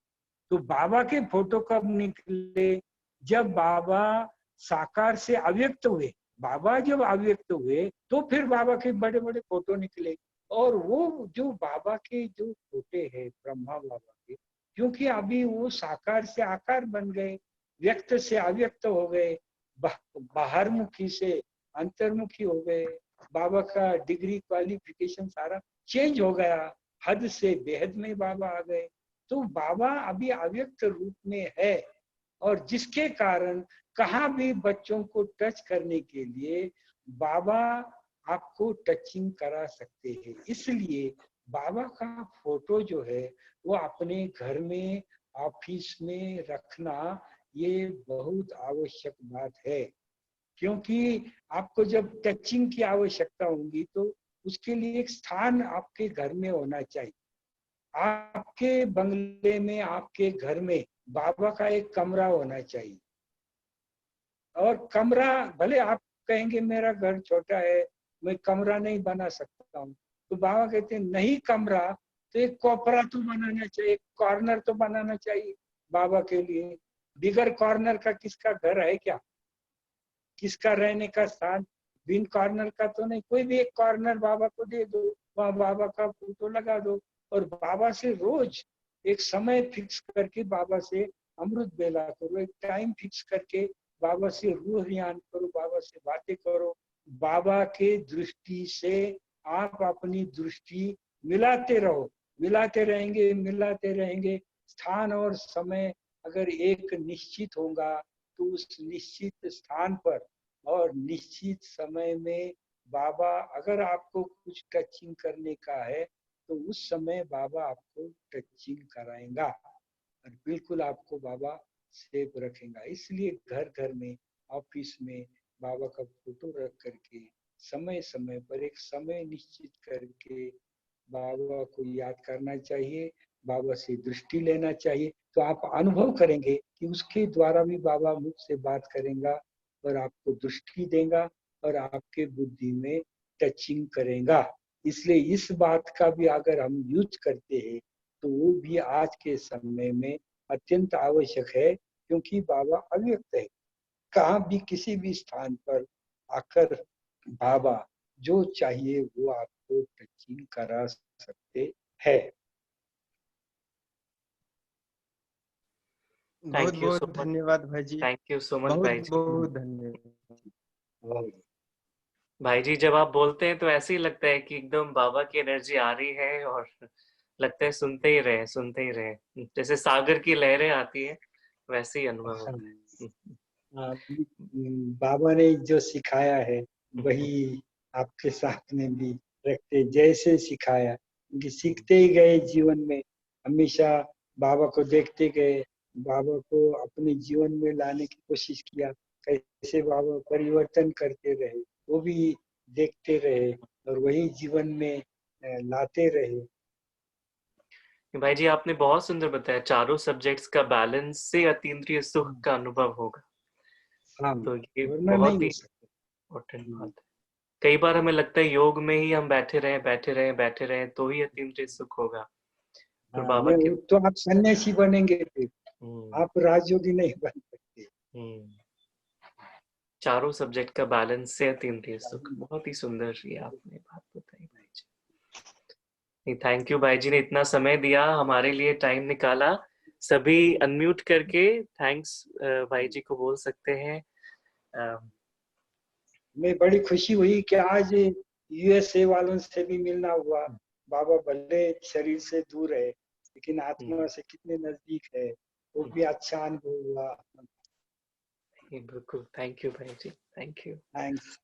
S3: तो बाबा के फोटो कब निकले, जब बाबा साकार से अव्यक्त हुए। बाबा जब अव्यक्त हुए तो फिर बाबा के बड़े बड़े फोटो निकले। और वो जो बाबा के जो फोटे हैं ब्रह्मा बाबा के, क्योंकि अभी वो साकार से आकार बन गए, व्यक्त से अव्यक्त हो गए, बाहरमुखी से अंतर्मुखी हो गए, बाबा का डिग्री क्वालिफिकेशन सारा चेंज हो गया, हद से बेहद में बाबा आ गए। तो बाबा अभी अव्यक्त रूप में है, और जिसके कारण कहाँ भी बच्चों को टच करने के लिए बाबा आपको टचिंग करा सकते हैं। इसलिए बाबा का फोटो जो है वो अपने घर में, ऑफिस में रखना ये बहुत आवश्यक बात है। क्योंकि आपको जब टचिंग की आवश्यकता होगी तो उसके लिए एक स्थान आपके घर में होना चाहिए। आपके बंगले में, आपके घर में बाबा का एक कमरा होना चाहिए। और कमरा, भले आप कहेंगे मेरा घर छोटा है, मैं कमरा नहीं बना सकता हूँ, तो बाबा कहते हैं नहीं कमरा तो एक कोपरा तो बनाना चाहिए, एक कॉर्नर तो बनाना चाहिए बाबा के लिए। बिगर कॉर्नर का किसका घर है क्या, किसका रहने का स्थान बिन कॉर्नर का तो नहीं। कोई भी एक कॉर्नर बाबा को दे दो, वहाँ बाबा का फोटो लगा दो, और बाबा से रोज एक समय फिक्स करके बाबा से अमृत बेला करो, एक टाइम फिक्स करके बाबा से रूह ज्ञान करो, बाबा से बातें करो। बाबा के दृष्टि से आप अपनी दृष्टि मिलाते रहो, मिलाते रहेंगे। स्थान और समय अगर एक निश्चित होगा तो उस निश्चित स्थान पर और निश्चित समय में बाबा, अगर आपको कुछ टचिंग करने का है तो उस समय बाबा आपको टचिंग कराएगा, और बिल्कुल आपको बाबा सेफ रखेगा। इसलिए घर घर में, ऑफिस में बाबा का फोटो रख करके समय समय पर एक समय निश्चित करके बाबा को याद करना चाहिए, बाबा से दृष्टि लेना चाहिए। तो आप अनुभव करेंगे कि उसके द्वारा भी बाबा मुझसे बात करेगा और आपको दृष्टि देगा और आपके बुद्धि में टचिंग करेगा। इसलिए इस बात का भी अगर हम यूज करते हैं तो वो भी आज के समय में अत्यंत आवश्यक है, क्योंकि बाबा अव्यक्त है। कहाँ भी किसी भी स्थान पर आकर बाबा जो चाहिए वो आपको टचिंग करा सकते हैं।
S2: बहुत
S1: थैंक यू सो
S2: बहुत
S1: मच,
S2: धन्यवाद भाई जी,
S1: थैंक यू सो मच
S2: बहुत
S1: भाई जी।
S2: बहुत धन्यवाद।
S1: भाई जी जब आप बोलते हैं तो ऐसे ही लगता है कि एकदम बाबा की एनर्जी आ रही है और लगता है सुनते ही रहे, जैसे सागर की लहरें आती है वैसे ही अनुभव होता है।
S3: हाँ, बाबा ने जो सिखाया है वही आपके साथ में भी रखते, जैसे सिखाया, क्योंकि सीखते ही गए जीवन में, हमेशा बाबा को देखते गए, बाबा को अपने जीवन में लाने की कोशिश किया, कैसे बाबा परिवर्तन करते रहे वो भी देखते रहे और वही जीवन में लाते रहे।
S1: भाई जी आपने बहुत सुंदर बताया, चारों सब्जेक्ट्स का बैलेंस से अतीन्द्रिय सुख का अनुभव होगा,
S3: हाँ,
S1: तो ये
S3: वरना नहीं
S1: बहुत ही
S3: हो सकता।
S1: इम्पोर्टेंट बात है। कई बार हमें लगता है योग में ही हम बैठे रहे तो ही अतीन्द्रिय सुख होगा, पर
S3: हाँ,
S1: बाबा के
S3: नहीं तो आप सन्यासी बनेंगे फिर,
S1: हम्म,
S3: आप राजयोगी नहीं बन सकते।
S1: हम्म, चारों सब्जेक्ट का बैलेंस से अतीन्द्रिय सुख, बहुत ही सुंदर ये आपने बात बताई भाई जी। थैंक यू भाई जी ने इतना समय दिया हमारे लिए, टाइम निकाला। सभी अनम्यूट करके थैंक्स भाई जी को बोल सकते हैं।
S3: मैं बड़ी खुशी हुई कि आज यूएसए वालों से भी मिलना हुआ। बाबा भले शरीर से दूर है लेकिन आत्मा से कितने नजदीक है, वो भी अच्छा अनुभव हुआ।
S1: बिल्कुल, थैंक यू भाई जी, थैंक यू।
S3: थैंक्स।